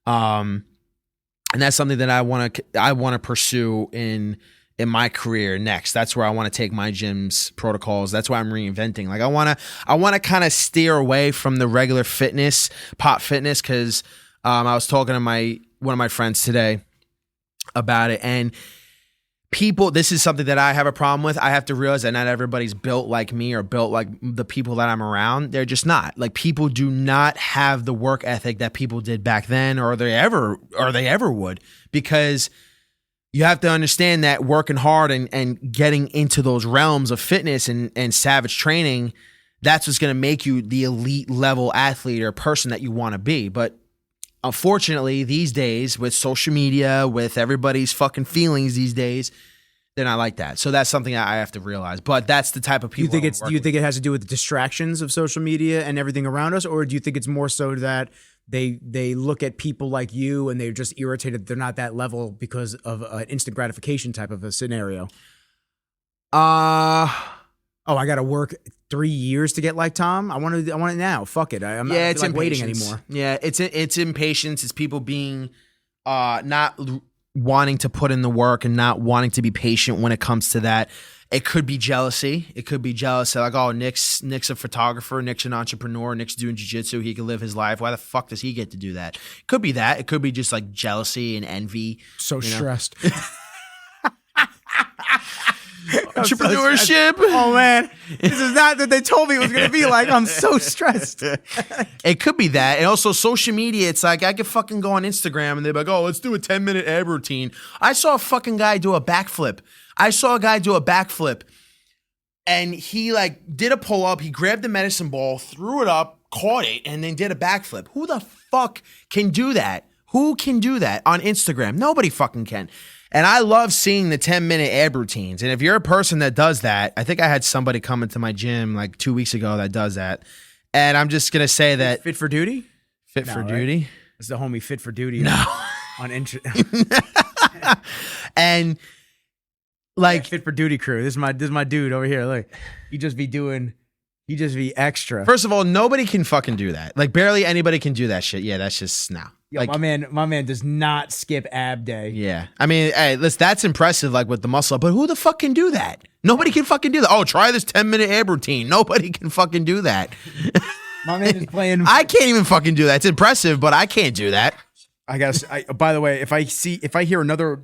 And that's something that I want to pursue in my career next. That's where I want to take my gym's protocols. That's why I'm reinventing. Like I want to kind of steer away from the regular fitness, pop fitness, because I was talking to one of my friends today about it, and people, this is something that I have a problem with. I have to realize that not everybody's built like me or built like the people that I'm around. They're just not. Like people do not have the work ethic that people did back then, or they ever would, because you have to understand that working hard and getting into those realms of fitness and savage training, that's what's going to make you the elite level athlete or person that you want to be. But unfortunately, these days with social media, with everybody's fucking feelings these days, they're not like that. So that's something I have to realize. But that's the type of people. Do you think it has to do with the distractions of social media and everything around us, or do you think it's more so that they look at people like you and they're just irritated that they're not that level because of an instant gratification type of a scenario? I got to work 3 years to get like Tom. I want it now. Fuck it. I'm not like waiting anymore. Yeah, it's impatience. It's people being not wanting to put in the work and not wanting to be patient when it comes to that. It could be jealousy. It could be jealousy. Like, oh, Nick's a photographer. Nick's an entrepreneur. Nick's doing jiu-jitsu. He can live his life. Why the fuck does he get to do that? It could be that. It could be just like jealousy and envy. So stressed. Entrepreneurship. Oh man, this is not what they told me it was going to be like. I'm so stressed. It could be that. And also social media, it's like I could fucking go on Instagram and they're like, oh, let's do a 10-minute ab routine. I saw a fucking guy do a backflip. And he like did a pull-up. He grabbed the medicine ball, threw it up, caught it, and then did a backflip. Who the fuck can do that? Who can do that on Instagram? Nobody fucking can. And I love seeing the 10-minute ab routines. And if you're a person that does that, I think I had somebody come into my gym like 2 weeks ago that does that. And I'm just going to say that. Fit for Duty? Fit for Duty? It's the homie Fit for Duty. No. On And like Fit for Duty crew. This is my dude over here. Look, he just be extra. First of all, nobody can fucking do that. Like barely anybody can do that shit. Yeah, that's just now. Yo, like, my man does not skip ab day. Yeah. I mean, hey, listen, that's impressive, like with the muscle, but who the fuck can do that? Nobody can fucking do that. Oh, try this 10-minute ab routine. Nobody can fucking do that. My man is playing. I can't even fucking do that. It's impressive, but I can't do that. I guess. By the way, if I hear another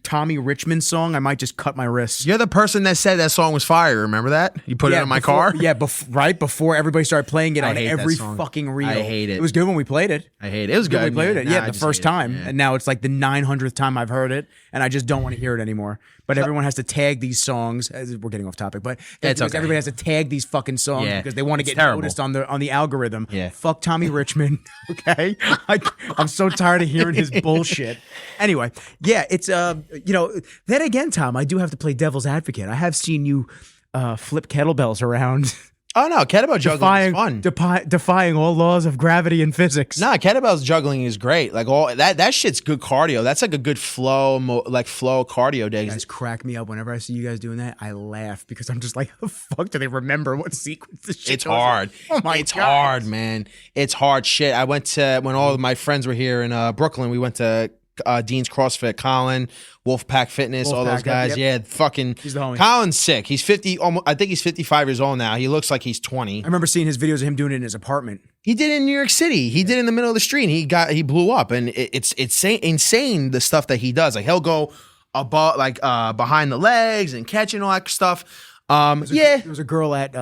Tommy Richmond song, I might just cut my wrists. You're the person that said that song was fire. Remember that? You put it in my car? Yeah, right before everybody started playing it on every fucking reel. I hate it. It was good when we played it. I hate it. It was good when we played it. Yeah, I the first time. Yeah. And now it's like the 900th time I've heard it, and I just don't want to hear it anymore. But everyone has to tag these songs. We're getting off topic, but it's okay. Everybody has to tag these fucking songs because they want to get noticed on the algorithm. Yeah. Fuck Tommy Richmond. Okay, I'm so tired of hearing his bullshit. Anyway, yeah, it's You know, then again, Tom, I do have to play devil's advocate. I have seen you flip kettlebells around. Oh no, kettlebell juggling is fun. Defying all laws of gravity and physics. Nah, kettlebells juggling is great. Like all that shit's good cardio. That's like a good flow cardio day. You guys crack me up whenever I see you guys doing that. I laugh because I'm just like, how the fuck do they remember what sequence this shit It's goes in? hard. Oh my it's God. hard, man. It's hard shit. I went to when all of my friends were here in Brooklyn. We went to Dean's CrossFit, Colin, Wolfpack Fitness, all those guys. Yep. Yeah, fucking. He's the homie. Colin's sick. He's 50. I think he's 55 years old now. He looks like he's 20. I remember seeing his videos of him doing it in his apartment. He did it in New York City. He did it in the middle of the street. And he blew up, and it's insane the stuff that he does. Like he'll go above, behind the legs and catching all that stuff. There was a girl at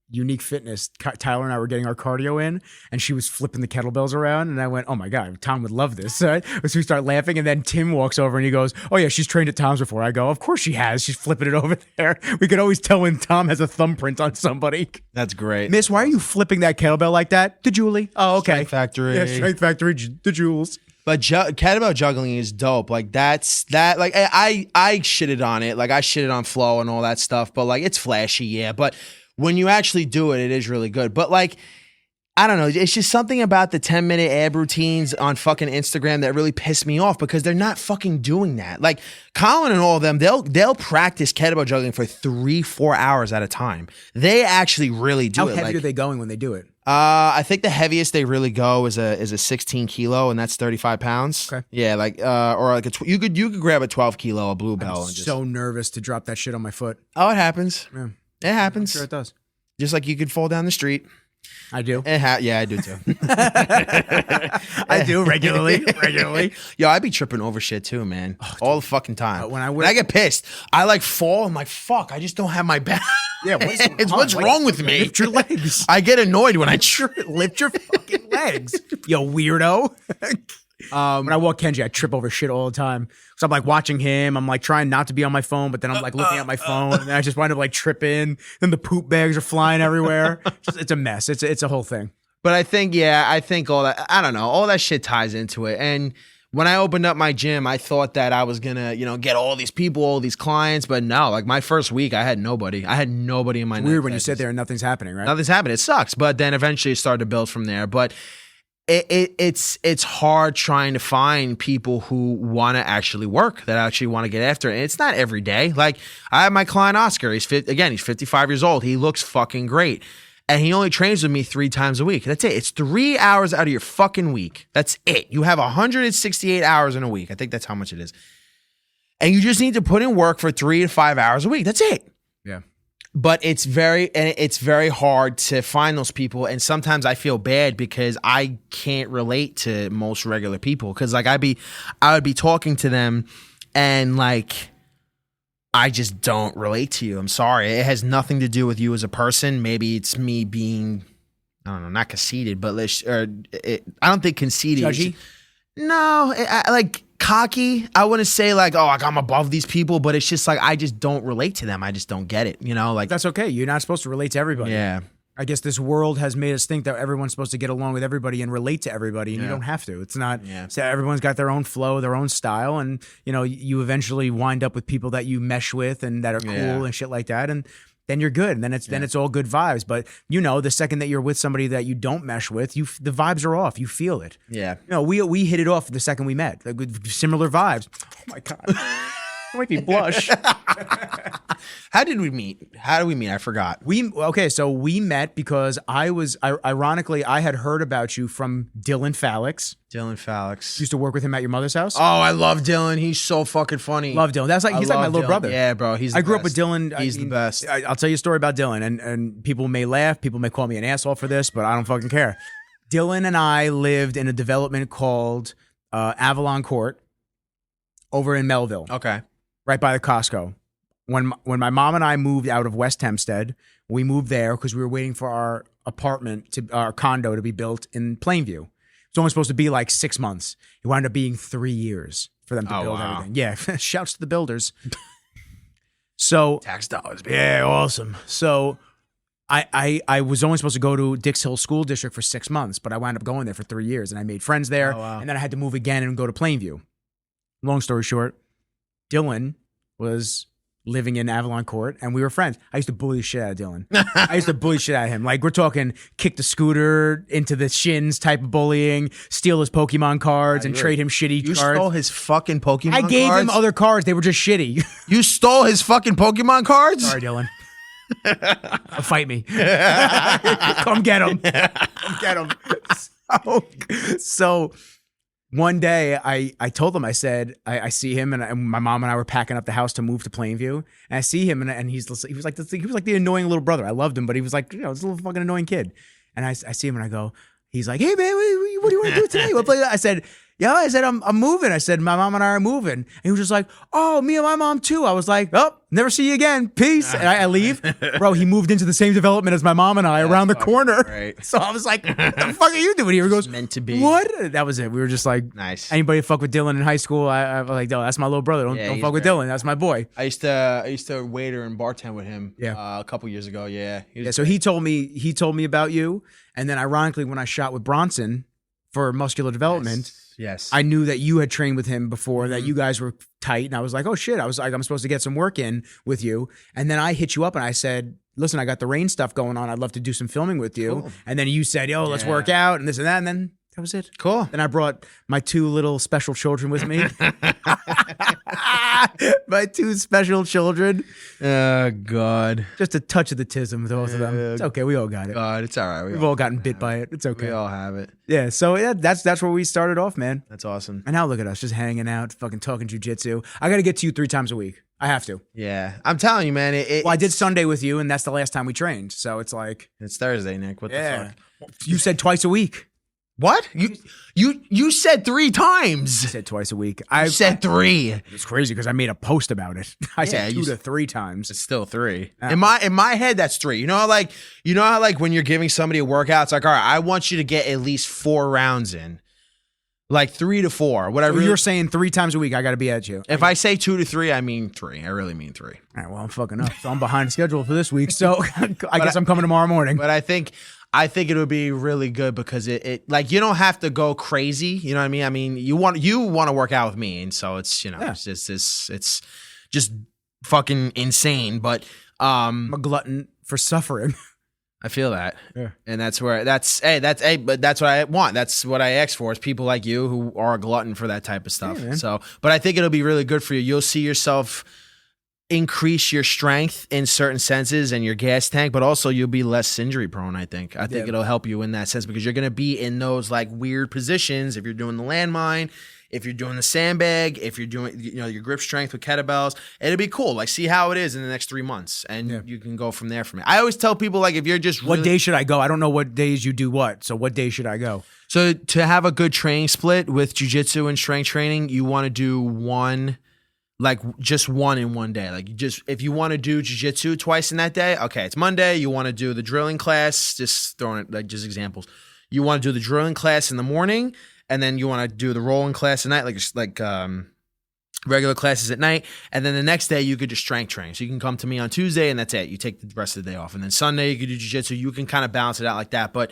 Unique Fitness. Tyler and I were getting our cardio in, and she was flipping the kettlebells around, and I went, "Oh my God, Tom would love this." So we start laughing, and then Tim walks over and he goes, "Oh yeah, she's trained at Tom's before." I go, "Of course she has. She's flipping it over there." We could always tell when Tom has a thumbprint on somebody. That's great. Miss, why are you flipping that kettlebell like that? The Julie. Oh, okay. Strength Factory. Yeah, Strength Factory. The Jules. But kettlebell juggling is dope. Like that's that. Like I shitted on it. Like I shitted on flow and all that stuff. But like it's flashy, yeah. But when you actually do it, it is really good. But like, I don't know. It's just something about the 10-minute ab routines on fucking Instagram that really piss me off because they're not fucking doing that. Like Colin and all of them, they'll practice kettlebell juggling for 3-4 hours at a time. They actually really do it. How heavy are they going when they do it? I think the heaviest they really go is a 16 kilo, and that's 35 pounds. Okay. Yeah, like or like you could grab a 12 kilo a blue bell. I'm so nervous to drop that shit on my foot. Oh, it happens. Yeah. It happens. I'm sure it does. Just like you could fall down the street. I do. Yeah, I do too. I do regularly. Yo, I be tripping over shit too, man. All the fucking time. When I get pissed, I like fall. I'm like, fuck, I just don't have my back. Yeah, what's wrong with me? Lift your legs. I get annoyed when I Lift your fucking legs, yo weirdo. When I walk Kenji, I trip over shit all the time. So I'm like watching him. I'm like trying not to be on my phone, but then I'm like looking at my phone, and then I just wind up like tripping. Then the poop bags are flying everywhere. It's a mess. It's a whole thing. But I think all that, I don't know, all that shit ties into it. And when I opened up my gym, I thought that I was gonna, get all these people, all these clients, but no, like my first week, I had nobody. I had nobody in my Weird when you sit there and nothing's happening, right? Nothing's happening. It sucks. But then eventually it started to build from there. But it's hard trying to find people who want to actually work, that actually want to get after it. And it's not every day. Like I have my client Oscar. He's 55 years old. He looks fucking great. And he only trains with me 3 times a week. That's it. It's 3 hours out of your fucking week. That's it. You have 168 hours in a week. I think that's how much it is. And you just need to put in work for 3 to 5 hours a week. That's it. Yeah. But it's very hard to find those people. And sometimes I feel bad because I can't relate to most regular people. Cause like I would be talking to them and like, I just don't relate to you. I'm sorry. It has nothing to do with you as a person. Maybe it's me being, I don't know, not conceited, but I don't think conceited. Judgy? No, like cocky. I wouldn't say like, oh, like I'm above these people, but it's just like I just don't relate to them. I just don't get it. Like that's okay. You're not supposed to relate to everybody. Yeah. I guess this world has made us think that everyone's supposed to get along with everybody and relate to everybody, and you don't have to. It's not. Yeah. So everyone's got their own flow, their own style, and you eventually wind up with people that you mesh with and that are cool and shit like that, and then you're good. And then it's all good vibes. But the second that you're with somebody that you don't mesh with, the vibes are off. You feel it. Yeah. We hit it off the second we met, like with similar vibes. Oh my God. It might be blush. How did we meet? I forgot. So we met because ironically, I had heard about you from Dylan Falix. Dylan Falix. Used to work with him at your mother's house. Oh, I love Dylan. He's so fucking funny. Love Dylan. He's like my little brother. Yeah, bro. I grew up with Dylan. He's the best. I'll tell you a story about Dylan, and people may laugh. People may call me an asshole for this, but I don't fucking care. Dylan and I lived in a development called Avalon Court over in Melville. Okay. Right by the Costco. When my mom and I moved out of West Hempstead, we moved there because we were waiting for our our condo to be built in Plainview. It's only supposed to be like 6 months. It wound up being 3 years for them to build everything. Yeah, shouts to the builders. So tax dollars, baby. Yeah, awesome. So I was only supposed to go to Dix Hill School District for 6 months, but I wound up going there for 3 years, and I made friends there. Oh, wow. And then I had to move again and go to Plainview. Long story short, Dylan was living in Avalon Court, and we were friends. I used to bully the shit out of Dylan. I used to bully shit out of him. Like, we're talking kick the scooter into the shins type of bullying, steal his Pokemon cards, and trade him shitty You cards. stole his fucking Pokemon cards? I gave him other cards. They were just shitty. You stole his fucking Pokemon cards? Sorry, Dylan. Fight me. Come get him. Come get him. So one day I told him, I said, I see him and my mom and I were packing up the house to move to Plainview. And I see him and he was like the annoying little brother. I loved him, but he was like, this little fucking annoying kid. And I see him and I go, he's like, hey man, what do you want to do today? You want to play that? I said, yeah, I'm moving. I said, my mom and I are moving. And he was just like, oh, me and my mom too. I was like, oh, never see you again. Peace. And I leave. Bro, he moved into the same development as my mom and I around the corner. Right. So I was like, what the fuck are you doing here? He goes, meant to be. What? That was it. We were just like, nice. Anybody fuck with Dylan in high school? I was like, no, that's my little brother. Don't fuck with Dylan. That's my boy. I used to waiter and bartend with him a couple years ago. Yeah. So he told me about you. And then ironically, when I shot with Bronson for muscular development, yes, I knew that you had trained with him before, that you guys were tight. And I was like, oh shit. I was like, I'm supposed to get some work in with you. And then I hit you up and I said, listen, I got the rain stuff going on. I'd love to do some filming with you. Cool. And then you said, yo, let's work out and this and that. And then that was it. Cool. Then I brought my two little special children with me. My two special children. Oh, God. Just a touch of the tism with both of them. It's okay. We all got it. God, it's all right. We've all gotten bit by it. It's okay. We all have it. Yeah. So that's where we started off, man. That's awesome. And now look at us, just hanging out, fucking talking jiu-jitsu. I got to get to you 3 times a week. I have to. Yeah. I'm telling you, man. Well, I did Sunday with you, and that's the last time we trained. So it's like. It's Thursday, Nick. What the fuck? You said twice a week. What? You said 3 times. I said twice a week. I said 3. It's crazy because I made a post about it. I said 2 to 3 times. It's still 3. In my head, that's 3. You know how when you're giving somebody a workout, it's like, all right, I want you to get at least 4 rounds in. Like 3 to 4. You're saying 3 times a week, I got to be at you. If I say 2 to 3, I mean 3. I really mean 3. All right, well, I'm fucking up. So I'm behind schedule for this week. So I guess I'm coming tomorrow morning. But I think it would be really good because it like you don't have to go crazy. You know what I mean? I mean, you want to work out with me, and so it's it's just fucking insane. But I'm a glutton for suffering. I feel that, and that's what I want. That's what I ask for is people like you who are a glutton for that type of stuff. Yeah, but I think it'll be really good for you. You'll see yourself increase your strength in certain senses and your gas tank, but also you'll be less injury prone. I think it'll help you in that sense because you're going to be in those like weird positions if you're doing the landmine. If you're doing the sandbag, if you're doing your grip strength with kettlebells, it'll be cool. Like see how it is in the next 3 months, and you can go from there. For me, I always tell people like if you're just what day should I go? I don't know what days you do what. So what day should I go? So to have a good training split with jiu-jitsu and strength training, you want to do one, like just one in one day. Like if you want to do jiu-jitsu twice in that day, okay, it's Monday. You want to do the drilling class, just throwing it like just examples. You want to do the drilling class in the morning. And then you want to do the rolling class at night, like regular classes at night. And then the next day you could just strength train. So you can come to me on Tuesday and that's it. You take the rest of the day off. And then Sunday you could do jiu-jitsu. You can kind of balance it out like that. But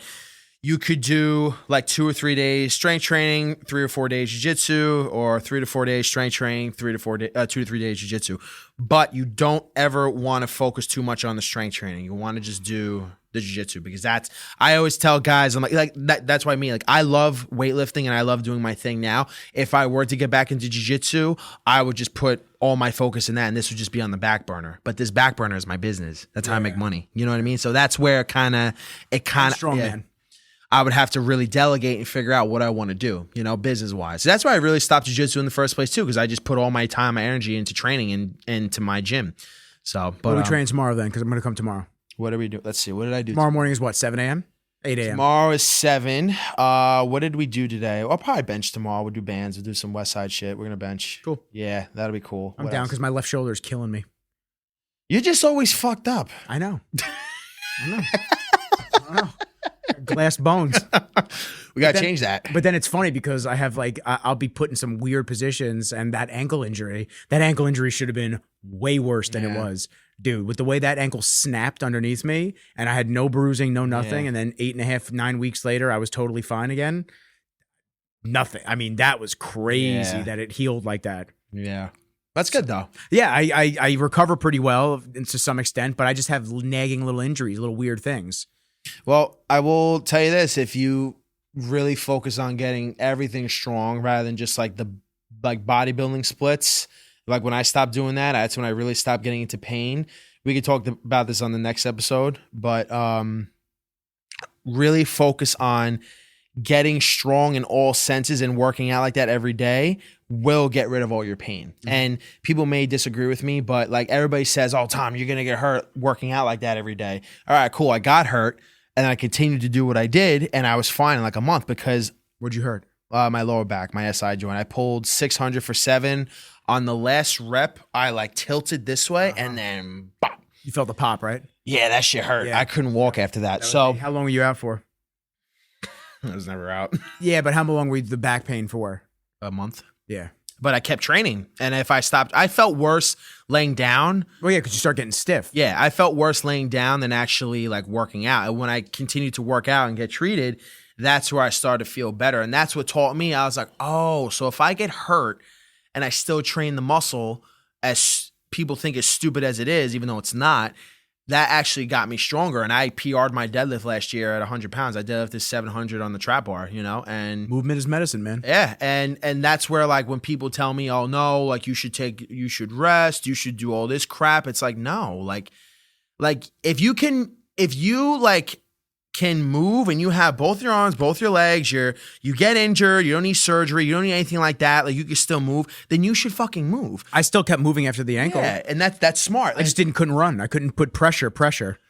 you could do like 2 or 3 days strength training, 3 or 4 days jiu-jitsu, or 3 to 4 days strength training, 2 to 3 days jiu-jitsu. But you don't ever want to focus too much on the strength training. You want to just do the jiu-jitsu because I always tell guys, I'm like that's what I mean. Like I love weightlifting and I love doing my thing now. If I were to get back into jiu-jitsu, I would just put all my focus in that and this would just be on the back burner. But this back burner is my business. That's how I make money. You know what I mean? So that's where it kind of strong man. I would have to really delegate and figure out what I want to do, business-wise. So that's why I really stopped jiu-jitsu in the first place too, because I just put all my time, my energy into training and into my gym. So, but what are we training tomorrow then? Because I'm going to come tomorrow. What do we do? Let's see. What did I do? Tomorrow morning is what, 7 a.m.? 8 a.m.? Tomorrow is 7. What did we do today? I'll probably bench tomorrow. We'll do bands. We'll do some West Side shit. We're going to bench. Cool. Yeah, that'll be cool. I'm down because my left shoulder is killing me. You're just always fucked up. I know. I know. Glass bones. We got to change that. But then it's funny because I have I'll be put in some weird positions and that ankle injury should have been way worse than it was. Dude, with the way that ankle snapped underneath me and I had no bruising, no nothing. And then 8.5, 9 weeks later, I was totally fine again. Nothing. I mean, that was crazy that it healed like that. Yeah. That's good though. Yeah, I recover pretty well to some extent, but I just have nagging little injuries, little weird things. Well, I will tell you this: if you really focus on getting everything strong rather than just like the bodybuilding splits, like when I stopped doing that, that's when I really stopped getting into pain. We could talk about this on the next episode, but really focus on getting strong in all senses and working out like that every day will get rid of all your pain. Mm-hmm. And people may disagree with me, but like everybody says, oh, Tom, you're going to get hurt working out like that every day. All right, cool. I got hurt and I continued to do what I did and I was fine in like a month because what'd you hurt? My lower back, my SI joint. I pulled 600 for 7. On the last rep, I like tilted this way and then bop. You felt the pop, right? Yeah, that shit hurt. Yeah. I couldn't walk after that. So how long were you out for? I was never out. Yeah, but how long were you the back pain for? A month. Yeah. But I kept training. And if I stopped, I felt worse laying down. Well, yeah, because you start getting stiff. Yeah, I felt worse laying down than actually like working out. And when I continued to work out and get treated, that's where I started to feel better. And that's what taught me. I was like, oh, so if I get hurt and I still train the muscle, as people think as stupid as it is, even though it's not, that actually got me stronger. And I PR'd my deadlift last year at 100 pounds. I deadlifted 700 on the trap bar, and movement is medicine, man. Yeah. And that's where like when people tell me, oh no, like you should rest, you should do all this crap. It's like, no, like if you can move and you have both your arms, both your legs, you get injured, you don't need surgery, you don't need anything like that, like you can still move, then you should fucking move. I still kept moving after the ankle. Yeah, and that's smart. I just couldn't run. I couldn't put pressure.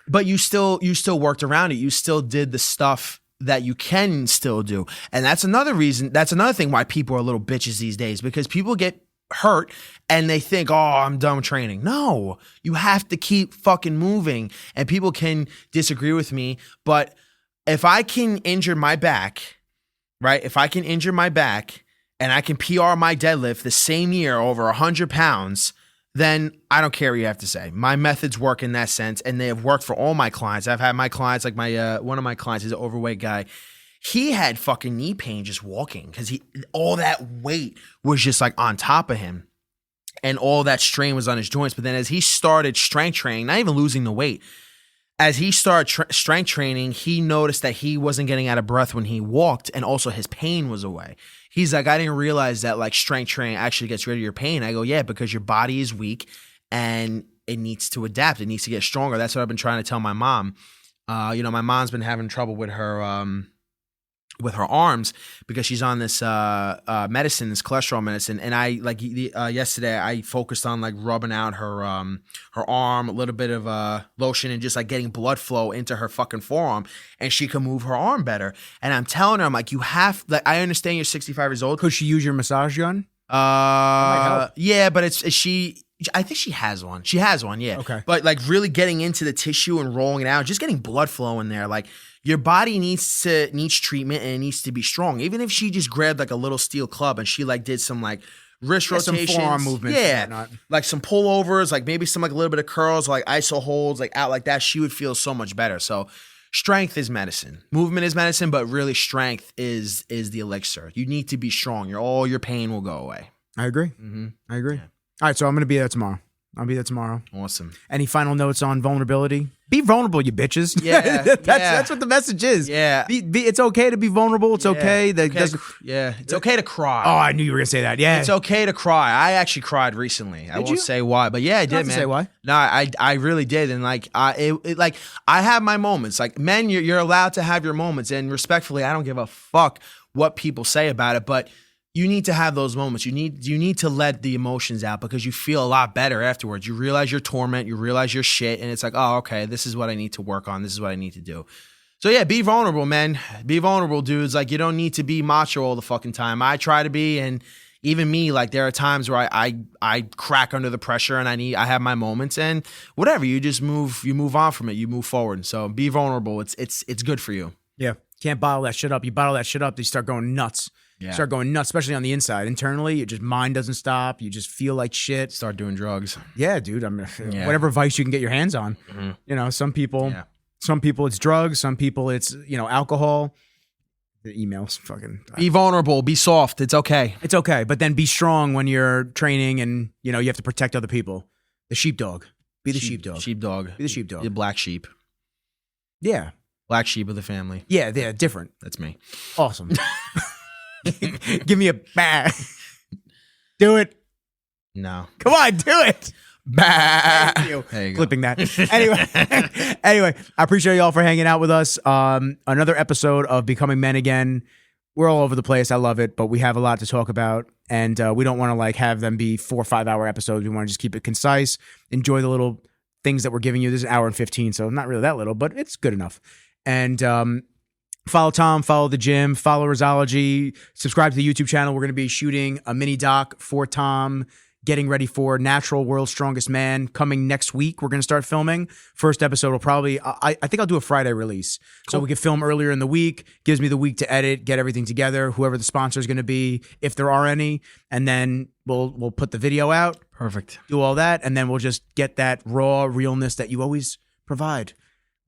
But you still worked around it. You still did the stuff that you can still do. And that's another reason, that's another thing why people are little bitches these days, because people get hurt and they think, oh, I'm done training. No, you have to keep fucking moving. And people can disagree with me, but if I can injure my back, right? If I can injure my back and I can PR my deadlift the same year over 100 pounds, then I don't care what you have to say. My methods work in that sense, and they have worked for all my clients. I've had my clients, like my one of my clients is an overweight guy. He had fucking knee pain just walking because all that weight was just like on top of him, and all that strain was on his joints. But then as he started strength training, not even losing the weight, as he started strength training, he noticed that he wasn't getting out of breath when he walked, and also his pain was away. He's like, I didn't realize that like strength training actually gets rid of your pain. I go, yeah, because your body is weak and it needs to adapt. It needs to get stronger. That's what I've been trying to tell my mom. My mom's been having trouble with her arms because she's on this medicine, this cholesterol medicine. And I yesterday I focused on like rubbing out her arm, a little bit of lotion, and just like getting blood flow into her fucking forearm, and she can move her arm better. And I'm telling her, I'm like, you have, like, I understand you're 65 years old. Could she use your massage gun? Yeah, but I think she has one. She has one, yeah. Okay. But like really getting into the tissue and rolling it out, just getting blood flow in there, like your body needs treatment and it needs to be strong. Even if she just grabbed like a little steel club and she like did some like wrist rotations, some forearm movements, yeah, like some pullovers, like maybe some like a little bit of curls, like iso holds, like out like that, she would feel so much better. So strength is medicine, movement is medicine, but really strength is the elixir. You need to be strong. All your pain will go away. I agree. Mm-hmm. I agree. Yeah. All right, so I'm going to be there tomorrow. I'll be there tomorrow. Awesome. Any final notes on vulnerability? Be vulnerable, you bitches. Yeah, that's what the message is. Yeah, it's okay to be vulnerable. It's okay. It's okay to cry. Oh, I knew you were gonna say that. Yeah, it's okay to cry. I actually cried recently. I won't say why, but yeah, I did, man. Say why? No, I really did, and like I have my moments. Like, men, you're allowed to have your moments, and respectfully, I don't give a fuck what people say about it, but you need to have those moments. You need to let the emotions out because you feel a lot better afterwards. You realize your torment, you realize your shit, and it's like, oh, okay, this is what I need to work on. This is what I need to do. So yeah, be vulnerable, man. Be vulnerable, dudes. Like, you don't need to be macho all the fucking time. I try to be, and even me, like, there are times where I crack under the pressure and I have my moments, and whatever, you just move on from it. You move forward. So be vulnerable. It's good for you. Yeah. Can't bottle that shit up. You bottle that shit up, you start going nuts. Yeah. Start going nuts, especially on the inside. Internally, your mind doesn't stop. You just feel like shit. Start doing drugs. Yeah, dude. I mean, whatever vice you can get your hands on. Mm-hmm. Some people it's drugs. Some people it's, alcohol. The emails, fucking. Be vulnerable. Be soft. It's okay. It's okay, but then be strong when you're training, and you have to protect other people. The sheepdog. Be the sheepdog. Sheepdog. Be the sheepdog. The black sheep. Yeah. Black sheep of the family. Yeah, they're different. That's me. Awesome. Give me a bag. Do it. No. Come on, do it. There you go. Clipping that. Anyway, I appreciate y'all for hanging out with us. Another episode of Becoming Men Again. We're all over the place. I love it, but we have a lot to talk about, and we don't want to like have them be 4 or 5 hour episodes. We want to just keep it concise. Enjoy the little things that we're giving you. This is an hour and 15, so not really that little, but it's good enough. And follow Tom, follow the gym, follow Rizology, subscribe to the YouTube channel. We're going to be shooting a mini doc for Tom, getting ready for Natural World's Strongest Man coming next week. We're going to start filming. First episode will probably, I think I'll do a Friday release. Cool. So we can film earlier in the week. Gives me the week to edit, get everything together, whoever the sponsor is going to be, if there are any. And then we'll put the video out. Perfect. Do all that. And then we'll just get that raw realness that you always provide.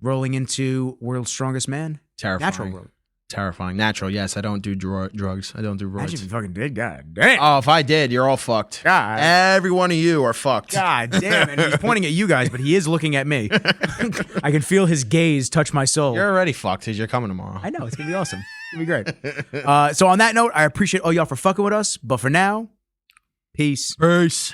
Rolling into World's Strongest Man. Terrifying. Natural World. Terrifying. Natural, yes. I don't do drugs. I don't do roids. Imagine if you fucking did. God damn. Oh, if I did, you're all fucked. God. Every one of you are fucked. God damn. And he's pointing at you guys, but he is looking at me. I can feel his gaze touch my soul. You're already fucked because you're coming tomorrow. I know. It's going to be awesome. It's going to be great. So on that note, I appreciate all y'all for fucking with us. But for now, peace. Peace.